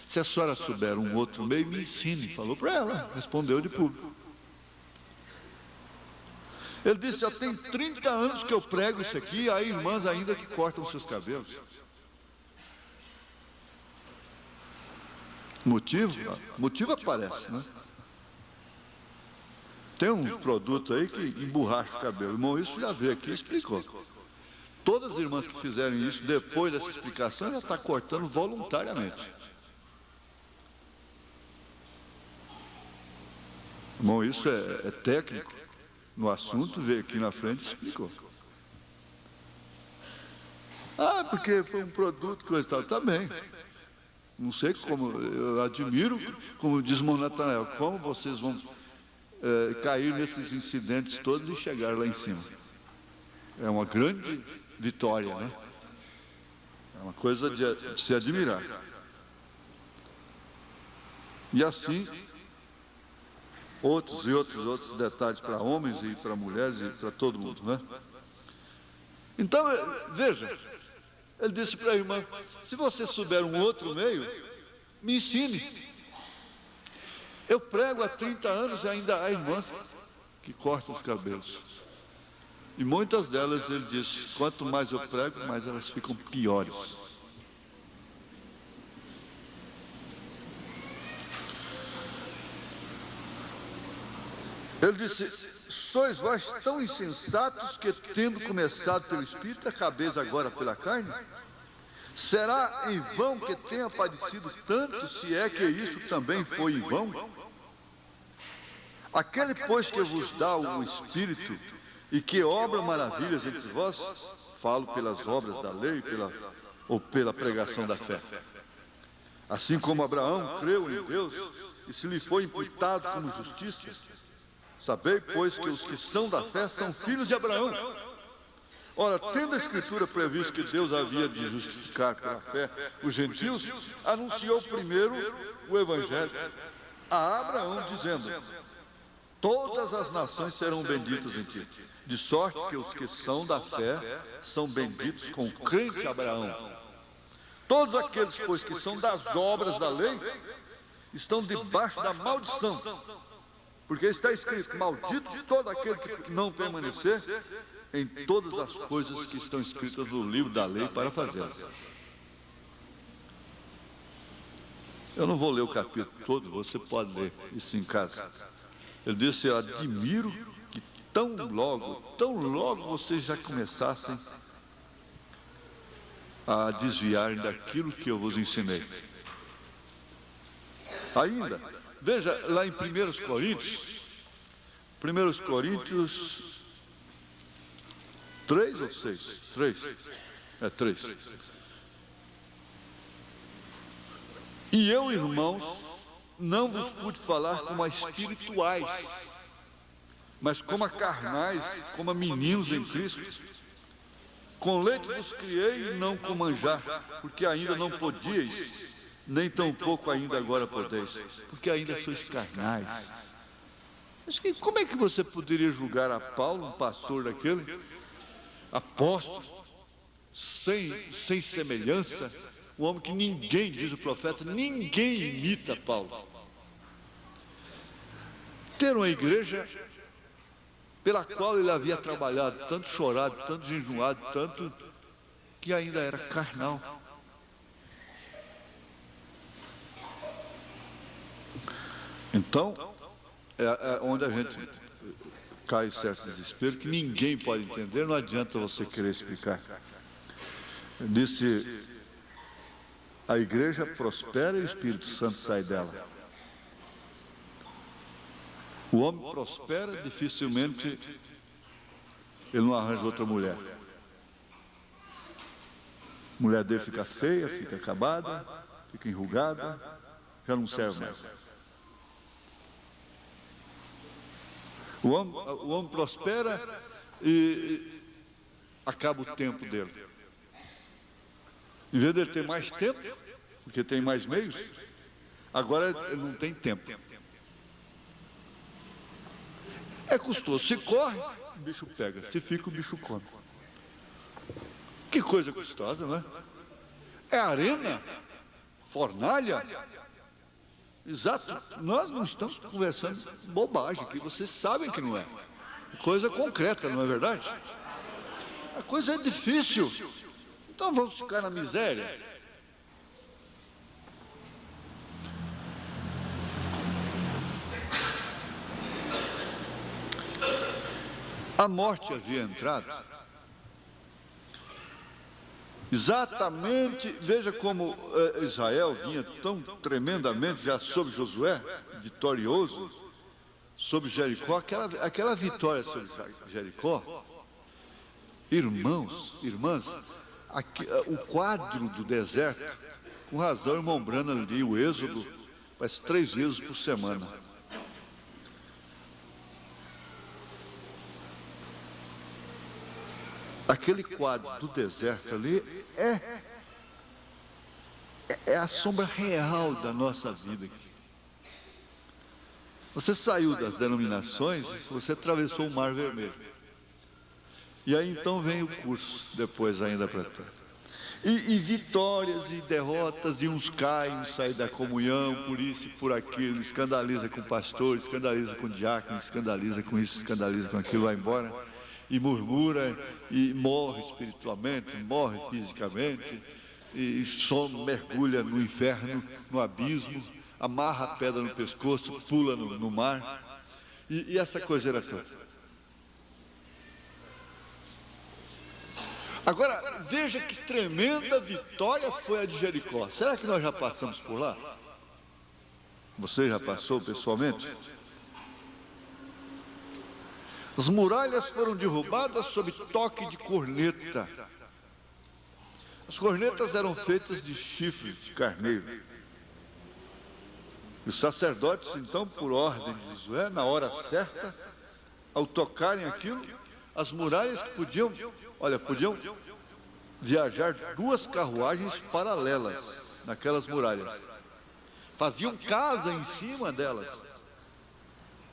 Se a senhora souber um outro meio, me ensine. Falou para ela, respondeu de público. Ele disse, já tem 30 anos que eu prego isso aqui, há irmãs ainda que cortam seus cabelos. Motivo aparece, né? Tem um produto aí que emborracha o cabelo. Irmão, isso já veio aqui e explicou. Todas as irmãs que fizerem isso, depois dessa explicação, já está cortando voluntariamente. Irmão, isso é técnico. No assunto, veio aqui na frente e explicou. Ah, porque foi um produto, coisa e tal. Tá bem. Não sei como, eu admiro, como diz o Natanael, como vocês vão cair nesses incidentes todos e chegar lá em cima. É uma grande vitória, né? É uma coisa de se admirar. E assim, outros detalhes para homens e para mulheres e para todo mundo, né? Então, veja, ele disse para a irmã, se você souber um outro meio, me ensine. Eu prego há 30 anos e ainda há irmãs que cortam os cabelos. E muitas delas, ele disse, quanto mais eu prego, mais elas ficam piores. Ele disse, sois vós tão insensatos que, tendo começado pelo Espírito, acabeis agora pela carne? Será em vão que tenha padecido tanto, se é que isso também foi em vão? Aquele, pois, que vos dá o Espírito e que obra maravilhas entre vós, falo pelas obras da lei ou pela pregação da fé. Assim como Abraão creu em Deus e se lhe foi imputado como justiça, sabei, pois, que os que são da fé são filhos de Abraão. Ora, tendo a Escritura previsto que Deus havia de justificar pela fé os gentios, anunciou primeiro o Evangelho a Abraão, dizendo, todas as nações serão benditas em ti, de sorte que os que são da fé são benditos com o crente Abraão. Todos aqueles, pois, que são das obras da lei, estão debaixo da maldição, porque está escrito, maldito todo aquele que não permanecer em todas as coisas que estão escritas no livro da lei para fazê-las. Eu não vou ler o capítulo todo, você pode ler isso em casa. Ele disse, eu admiro que tão logo vocês já começassem a desviarem daquilo que eu vos ensinei. Ainda, veja lá em 1 Coríntios 3 ou 6? 3. É 3. E eu, irmãos, não vos pude falar como a espirituais, mas como a carnais, como a meninos em Cristo. Com leite vos criei e não com manjar, porque ainda não podíeis, nem tampouco ainda agora podeis, porque ainda sois carnais. Como é que você poderia julgar a Paulo, um pastor daquele, apóstolo, sem semelhança, um homem que ninguém, diz o profeta, ninguém imita Paulo? Ter uma igreja pela qual ele havia trabalhado, tanto chorado, tanto jejuado, tanto que ainda era carnal. Então, é onde a gente cai em certo desespero, que ninguém pode entender, não adianta você querer explicar. Disse, a igreja prospera e o Espírito Santo sai dela. O homem prospera, dificilmente ele não arranja outra mulher. A mulher dele fica feia, fica acabada, fica enrugada, já não serve mais. O homem prospera e acaba o tempo dele. Em vez de ele ter mais tempo, porque tem mais meios, agora ele não tem tempo. É custoso. Se corre, o bicho pega. Se fica, o bicho come. Que coisa custosa, não é? É arena, fornalha. Exato. Nós não estamos conversando bobagem, que vocês sabem que não é. Coisa concreta, não é verdade? A coisa é difícil. Então vamos ficar na miséria. A morte havia entrado. Exatamente, veja como Israel vinha tão tremendamente já sob Josué, vitorioso, sobre Jericó, aquela vitória sobre Jericó. Irmãos, irmãs, o quadro do deserto, com razão, irmão Brana ali, o Êxodo, faz 3 vezes por semana. Aquele quadro do deserto ali é a sombra real da nossa vida aqui. Você saiu das denominações, você atravessou o Mar Vermelho. E aí então vem o curso, depois ainda para trás. E vitórias e derrotas, e uns caem, uns saem da comunhão, por isso e por aquilo, escandaliza com o pastor, escandaliza com o diácono, escandaliza com isso, escandaliza com aquilo, vai embora. E murmura, e morre espiritualmente, morre fisicamente, e só mergulha no inferno, no abismo, amarra a pedra no pescoço, pula no mar, e essa coisa era toda. Agora, veja que tremenda vitória foi a de Jericó. Será que nós já passamos por lá? Você já passou pessoalmente? As muralhas foram derrubadas sob toque de corneta. As cornetas eram feitas de chifres de carneiro. E os sacerdotes, então, por ordem de Josué, na hora certa, ao tocarem aquilo, as muralhas podiam viajar 2 carruagens paralelas naquelas muralhas. Faziam casa em cima delas,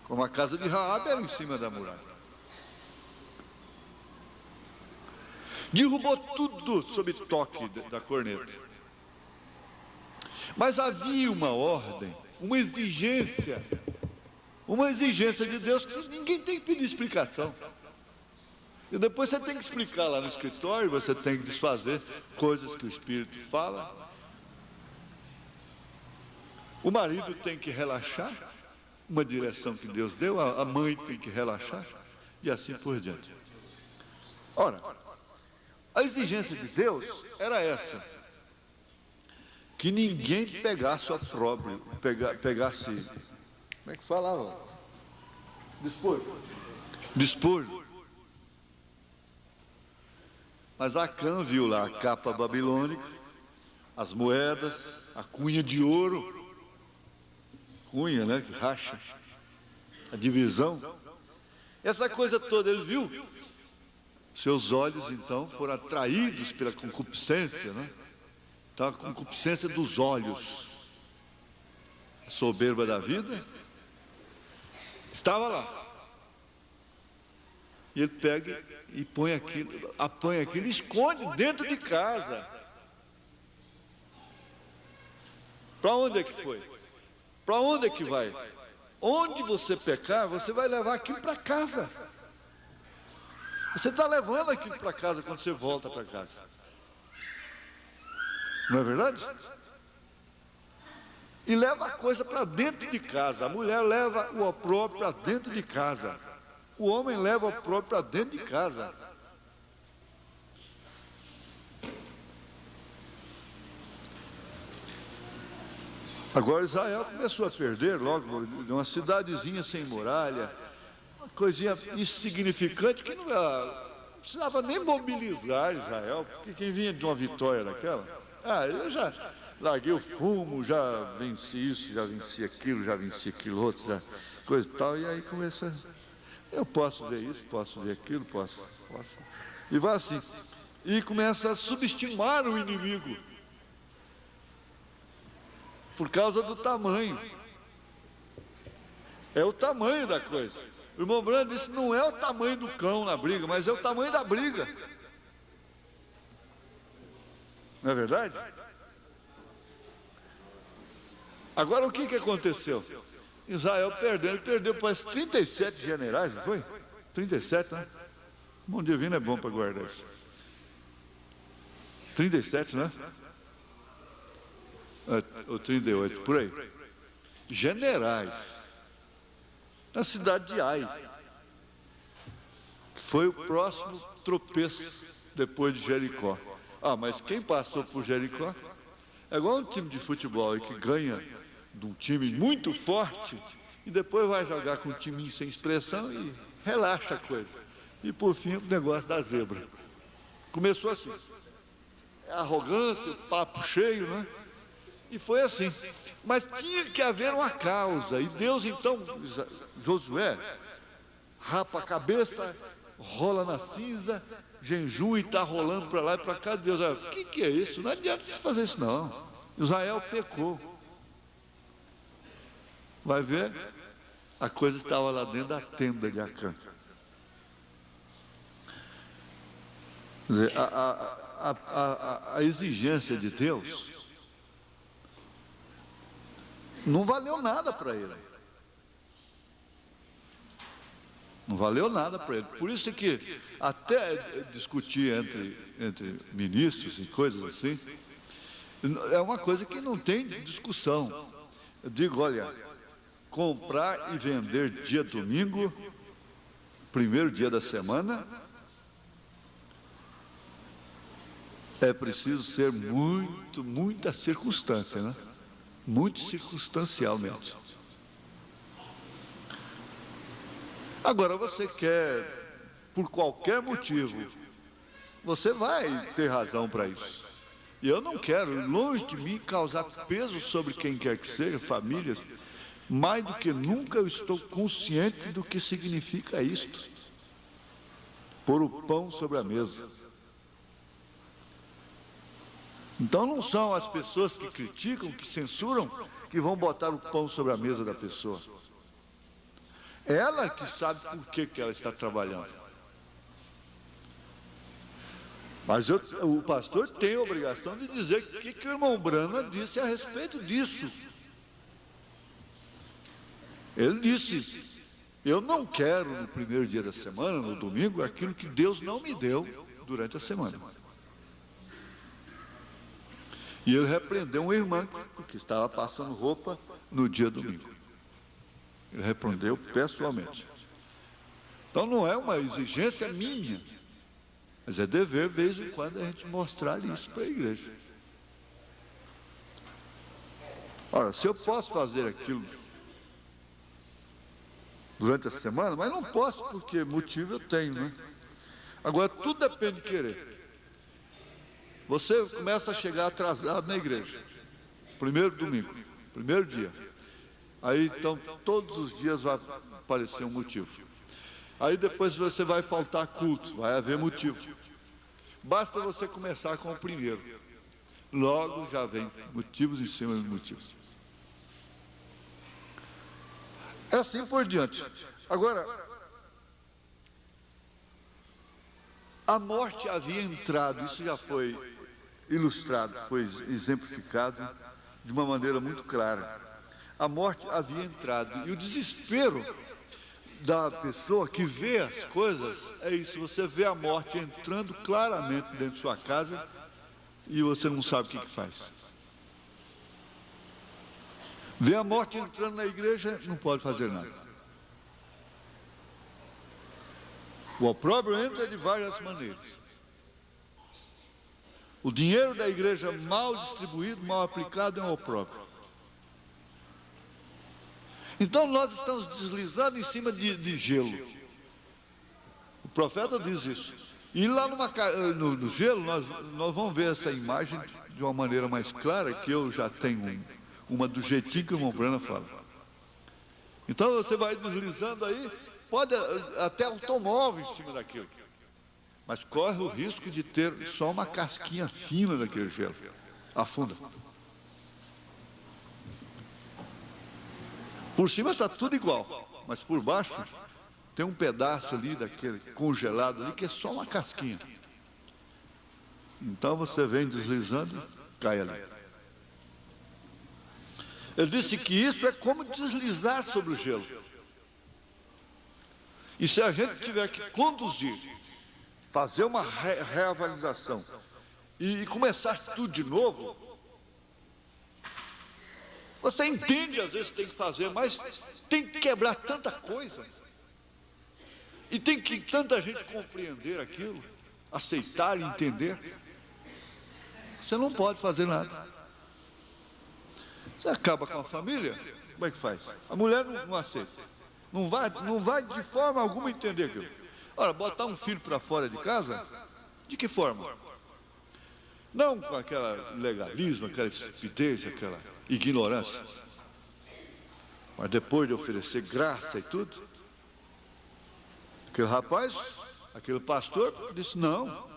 como a casa de Raabe era em cima da muralha. Derrubou tudo sob toque da corneta. Mas havia uma ordem, uma exigência de Deus que ninguém tem que pedir explicação. E depois você tem que explicar lá no escritório, você tem que desfazer coisas que o Espírito fala. O marido tem que relaxar, uma direção que Deus deu, a mãe tem que relaxar, e assim por diante. Ora, a exigência de Deus era essa: que ninguém pegasse o opróbrio, pegasse, como é que falava? Despojo. Mas Acã viu lá a capa babilônica, as moedas, a cunha de ouro, cunha, né, que racha, a divisão, essa coisa toda ele viu. Seus olhos, então, foram atraídos pela concupiscência, né? Então, a concupiscência dos olhos, a soberba da vida, estava lá. E ele pega e põe aquilo, apanha aquilo e esconde dentro de casa. Para onde é que foi? Para onde é que vai? Onde você pecar, você vai levar aquilo para casa. Você está levando aquilo para casa quando você volta para casa. Não é verdade? E leva a coisa para dentro de casa. A mulher leva o opróbrio para dentro de casa. O homem leva o opróbrio para dentro de casa. Agora Israel começou a perder logo, uma cidadezinha sem muralha, uma coisinha insignificante que não precisava nem mobilizar Israel, porque quem vinha de uma vitória daquela, eu já larguei o fumo, já venci isso, já venci aquilo outro, já coisa e tal, e aí começa, eu posso ver isso, posso ver aquilo, posso. E vai assim, e começa a subestimar o inimigo, por causa do tamanho. É o tamanho da coisa. O irmão Brando disse, não é o tamanho do cão na briga, mas é o tamanho da briga. Não é verdade? Agora o que aconteceu? Israel perdeu, ele perdeu para 37 generais, não foi? 37, né? O mundo divino é bom para guardar isso. 37, né? Ou 38, por aí. Generais. Na cidade de Ai, que foi o próximo tropeço depois de Jericó. Mas quem passou por Jericó é igual um time de futebol aí que ganha de um time muito forte e depois vai jogar com um time sem expressão e relaxa a coisa. E por fim o negócio da zebra. Começou assim. A arrogância, o papo cheio, né? E foi assim. Mas tinha que haver uma causa. E Deus então, Josué, rapa a cabeça, rola na cinza, jejum e está rolando para lá e para cá. Deus, o que é isso? Não adianta se fazer isso não. Israel pecou. Vai ver? A coisa estava lá dentro da tenda de Acã. A exigência de Deus não valeu nada para ele. Não valeu nada para ele. Por isso é que até discutir entre ministros e coisas assim, é uma coisa que não tem discussão. Eu digo, olha, comprar e vender dia domingo, primeiro dia da semana, é preciso ser muita circunstância, né? Muito circunstancial mesmo. Agora você quer, por qualquer motivo, você vai ter razão para isso. E eu não quero, longe de mim, causar peso sobre quem quer que seja, famílias. Mais do que nunca eu estou consciente do que significa isto. Pôr o pão sobre a mesa. Então não são as pessoas que criticam, que censuram, que vão botar o pão sobre a mesa da pessoa. Ela que sabe por que ela está trabalhando. Mas o pastor tem a obrigação de dizer o que o irmão Brana disse a respeito disso. Ele disse, eu não quero no primeiro dia da semana, no domingo, aquilo que Deus não me deu durante a semana. E ele repreendeu uma irmã que estava passando roupa no dia domingo. Ele repreendeu pessoalmente. Então não é uma exigência minha, mas é dever, de vez em quando, a gente mostrar isso para a igreja. Ora, se eu posso fazer aquilo durante a semana, mas não posso porque motivo eu tenho, né? Agora, tudo depende de querer. Você começa a chegar atrasado na igreja, primeiro domingo, primeiro dia. Aí, então, todos os dias vai aparecer um motivo. Aí depois você vai faltar culto, vai haver motivo. Basta você começar com o primeiro. Logo já vem motivos em cima de motivos. É assim por diante. Agora, a morte havia entrado, isso já foi ilustrado, foi exemplificado de uma maneira muito clara. A morte havia entrado e o desespero da pessoa que vê as coisas é isso. Você vê a morte entrando claramente dentro de sua casa e você não sabe o que faz. Vê a morte entrando na igreja, não pode fazer nada. O opróbrio entra de várias maneiras. O dinheiro da igreja mal distribuído, mal aplicado é um opróbrio. Então nós estamos deslizando em cima de gelo. profeta diz isso. E lá no gelo, nós vamos ver essa imagem de uma maneira mais clara, que eu já tenho uma do jeitinho que o irmão Branham fala. Então você vai deslizando aí, pode até automóvel em cima daquilo, mas corre o risco de ter só uma casquinha fina daquele gelo, afunda. Por cima está tudo igual, mas por baixo tem um pedaço ali daquele congelado ali que é só uma casquinha. Então você vem deslizando, cai ali. Ele disse que isso é como deslizar sobre o gelo. E se a gente tiver que conduzir, fazer uma reavaliação e começar tudo de novo, você entende às vezes que tem que fazer, mas tem que quebrar tanta coisa. E tem que tanta gente compreender aquilo, aceitar e entender. Você não pode fazer nada. Você acaba com a família, como é que faz? A mulher não aceita. Não vai de forma alguma entender aquilo. Ora, botar um filho para fora de casa, de que forma? Não com aquela legalismo, aquela estupidez, aquela ignorância. Mas depois de oferecer graça e tudo, aquele rapaz, aquele pastor, disse, não,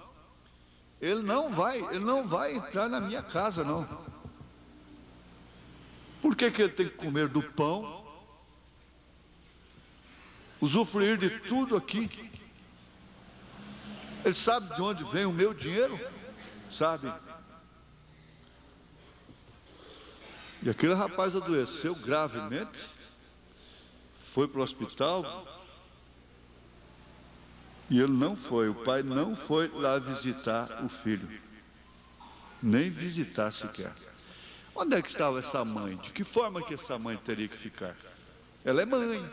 ele não vai entrar na minha casa, não. Por que ele tem que comer do pão, usufruir de tudo aqui? Ele sabe de onde vem o meu dinheiro? Sabe? E aquele rapaz adoeceu gravemente, foi para o hospital, e ele não foi, o pai não foi lá visitar o filho, nem visitar sequer. Onde é que estava essa mãe? De que forma que essa mãe teria que ficar? Ela é mãe.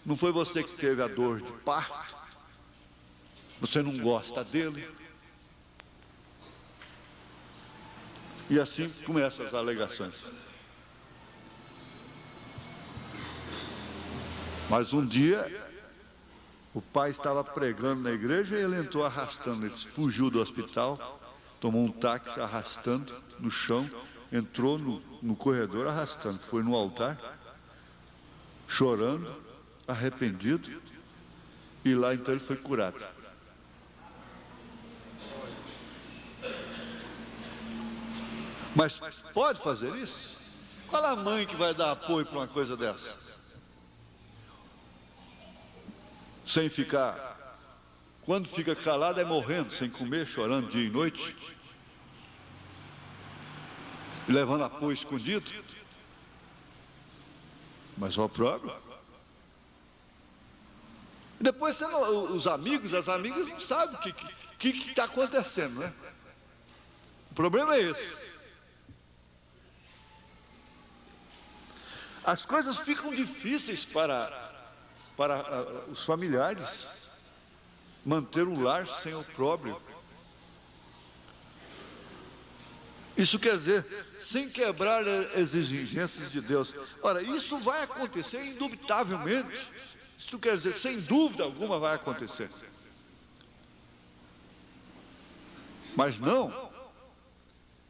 Não foi você que teve a dor de parto? Você não gosta dele? E assim começam as alegações. Mas um dia, o pai estava pregando na igreja e ele entrou arrastando. Ele fugiu do hospital, tomou um táxi arrastando no chão, entrou no corredor arrastando, foi no altar, chorando, arrependido, e lá então ele foi curado. Mas pode fazer isso? Qual é a mãe que vai dar apoio para uma coisa dessa? Sem ficar, quando fica calado é morrendo, sem comer, chorando dia e noite, e levando apoio escondido. Mas o próprio. Depois os amigos, as amigas não sabem o que está acontecendo, né? O problema é esse. As coisas ficam difíceis para os familiares manter um lar sem opróbrio. Isso quer dizer, sem quebrar as exigências de Deus. Ora, isso vai acontecer indubitavelmente. Isso quer dizer, sem dúvida alguma vai acontecer. Mas não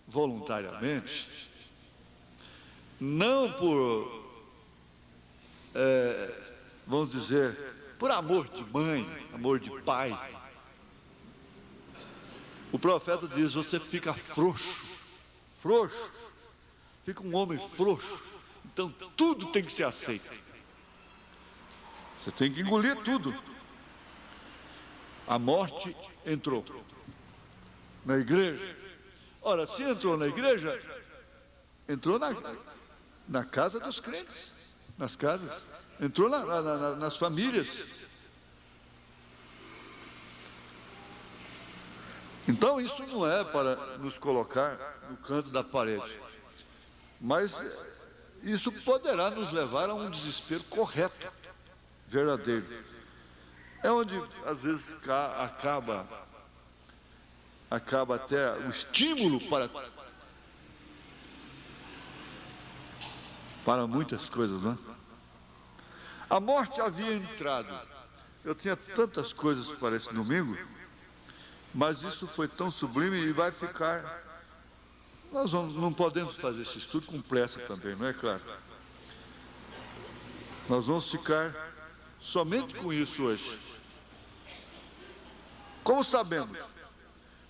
voluntariamente. Não por, vamos dizer, por amor de mãe, amor de pai. O profeta diz, você fica frouxo, fica um homem frouxo, então tudo tem que ser aceito. Você tem que engolir tudo. A morte entrou na igreja. Ora, se entrou na igreja, entrou na casa dos crentes, nas casas, entrou nas famílias. Então isso não é para nos colocar no canto da parede, mas isso poderá nos levar a um desespero correto, verdadeiro. É onde às vezes acaba até o estímulo para muitas coisas, não é? A morte havia entrado Eu tinha tantas coisas para esse domingo, mas isso foi tão sublime e vai ficar. Nós não podemos fazer esse estudo com pressa também, não é claro? Nós vamos ficar somente com isso hoje. Como sabemos,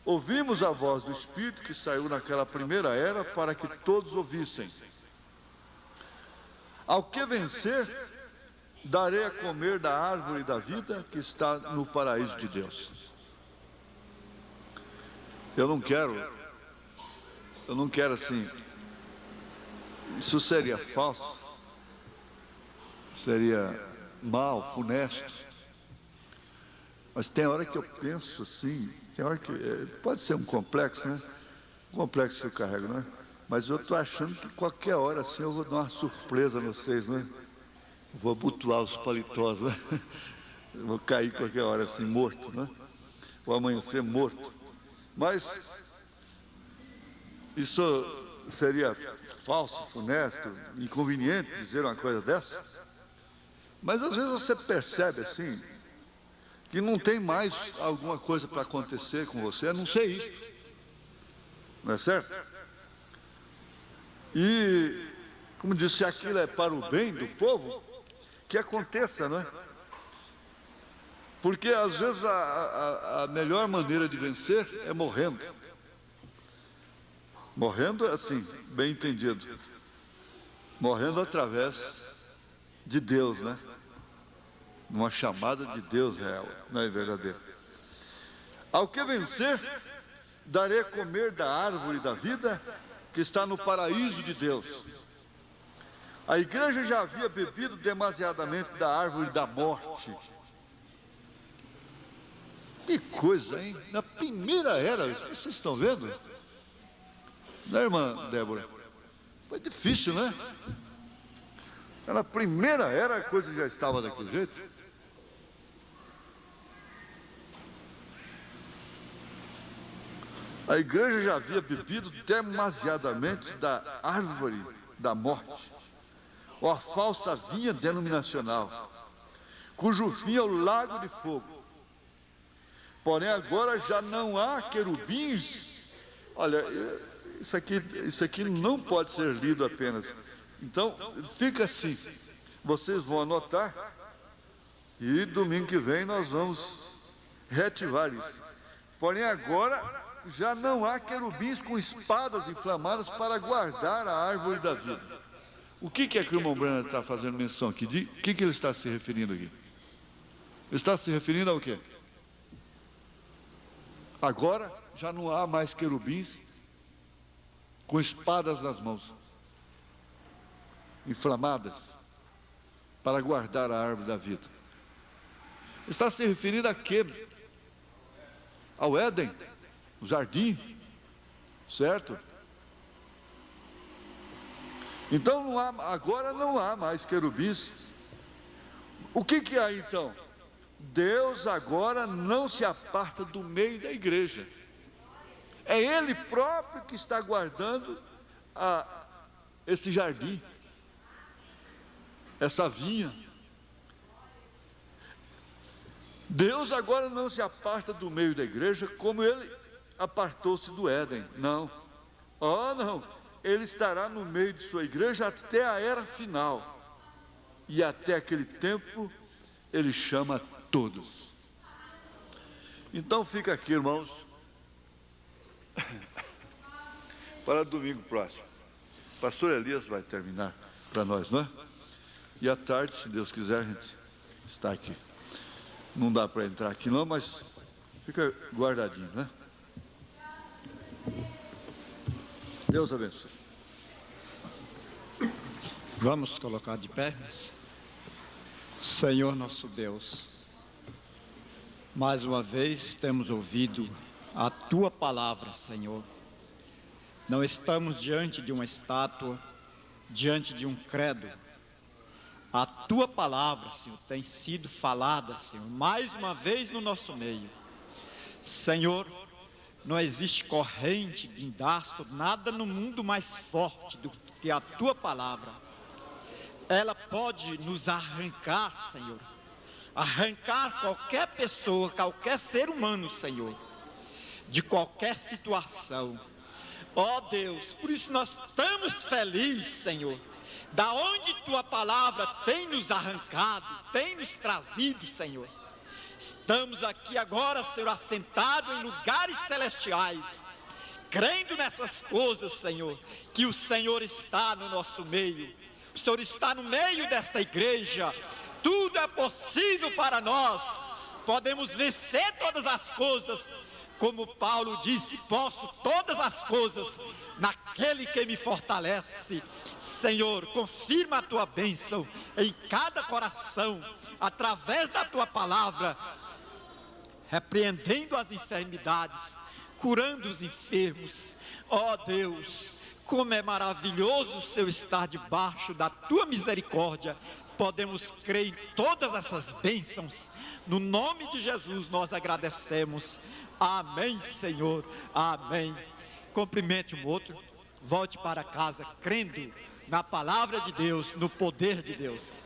ouvimos a voz do Espírito que saiu naquela primeira era para que todos ouvissem. Ao que vencer, darei a comer da árvore da vida que está no paraíso de Deus. Eu não quero assim, isso seria falso, seria mal, funesto. Mas tem hora que eu penso assim, tem hora que, pode ser um complexo, né? Um complexo que eu carrego, né? Mas eu estou achando que qualquer hora assim eu vou dar uma surpresa a vocês, né? Vou abotoar os paletós, né? Eu vou cair qualquer hora assim, morto, né? Vou amanhecer morto. Mas isso seria falso, funesto, inconveniente dizer uma coisa dessa? Mas às vezes você percebe assim, que não tem mais alguma coisa para acontecer com você, a não ser isso. Não é certo? E, como disse, se aquilo é para o bem do povo, que aconteça, não é? Porque às vezes a melhor maneira de vencer é morrendo. Morrendo assim, bem entendido. Morrendo através de Deus, né? Uma chamada de Deus real, não é verdadeiro. Ao que vencer, darei a comer da árvore da vida que está no paraíso de Deus. A igreja já havia bebido demasiadamente da árvore da morte. Que coisa, hein? Na primeira era, vocês estão vendo? Né, irmã Débora? Foi difícil, né? Na primeira era a coisa já estava daquele jeito. A igreja já havia bebido demasiadamente da árvore da morte, ou a falsa vinha denominacional, cujo fim é o lago de fogo. Porém, agora já não há querubins. Olha, isso aqui não pode ser lido apenas. Então, fica assim. Vocês vão anotar e domingo que vem nós vamos reativar isso. Porém, agora já não há querubins com espadas inflamadas para guardar a árvore da vida. O que é que o irmão Branham está fazendo menção aqui? De que ele está se referindo aqui? Ele está se referindo ao quê? Agora já não há mais querubins com espadas nas mãos, inflamadas, para guardar a árvore da vida. Está se referindo a quê? Ao Éden, o jardim, certo? Então agora não há mais querubins. O que há então? Deus agora não se aparta do meio da igreja. É Ele próprio que está guardando esse jardim, essa vinha. Deus agora não se aparta do meio da igreja como Ele apartou-se do Éden. Não. Oh, não. Ele estará no meio de sua igreja até a era final. E até aquele tempo, Ele chama todos. Então fica aqui, irmãos, para domingo próximo. O pastor Elias vai terminar para nós, não é? E à tarde, se Deus quiser, a gente está aqui. Não dá para entrar aqui não, mas fica guardadinho, né? Deus abençoe. Vamos colocar de pé? Senhor nosso Deus, mais uma vez temos ouvido a Tua palavra, Senhor. Não estamos diante de uma estátua, diante de um credo. A Tua palavra, Senhor, tem sido falada, Senhor, mais uma vez no nosso meio. Senhor, não existe corrente, guindaste, nada no mundo mais forte do que a Tua palavra. Ela pode nos arrancar, Senhor, arrancar qualquer pessoa, qualquer ser humano, Senhor, de qualquer situação. Ó Deus, por isso nós estamos felizes, Senhor, da onde Tua palavra tem nos arrancado, tem nos trazido, Senhor. Estamos aqui agora, Senhor, assentados em lugares celestiais, crendo nessas coisas, Senhor, que o Senhor está no nosso meio, o Senhor está no meio desta igreja. Tudo é possível para nós, podemos vencer todas as coisas, como Paulo disse, posso todas as coisas naquele que me fortalece. Senhor, confirma a Tua bênção em cada coração, através da Tua palavra, repreendendo as enfermidades, curando os enfermos. Ó Deus, como é maravilhoso o Seu estar debaixo da Tua misericórdia. Podemos crer em todas essas bênçãos. No nome de Jesus nós agradecemos. Amém, Senhor. Amém. Cumprimente um outro. Volte para casa crendo na palavra de Deus, no poder de Deus.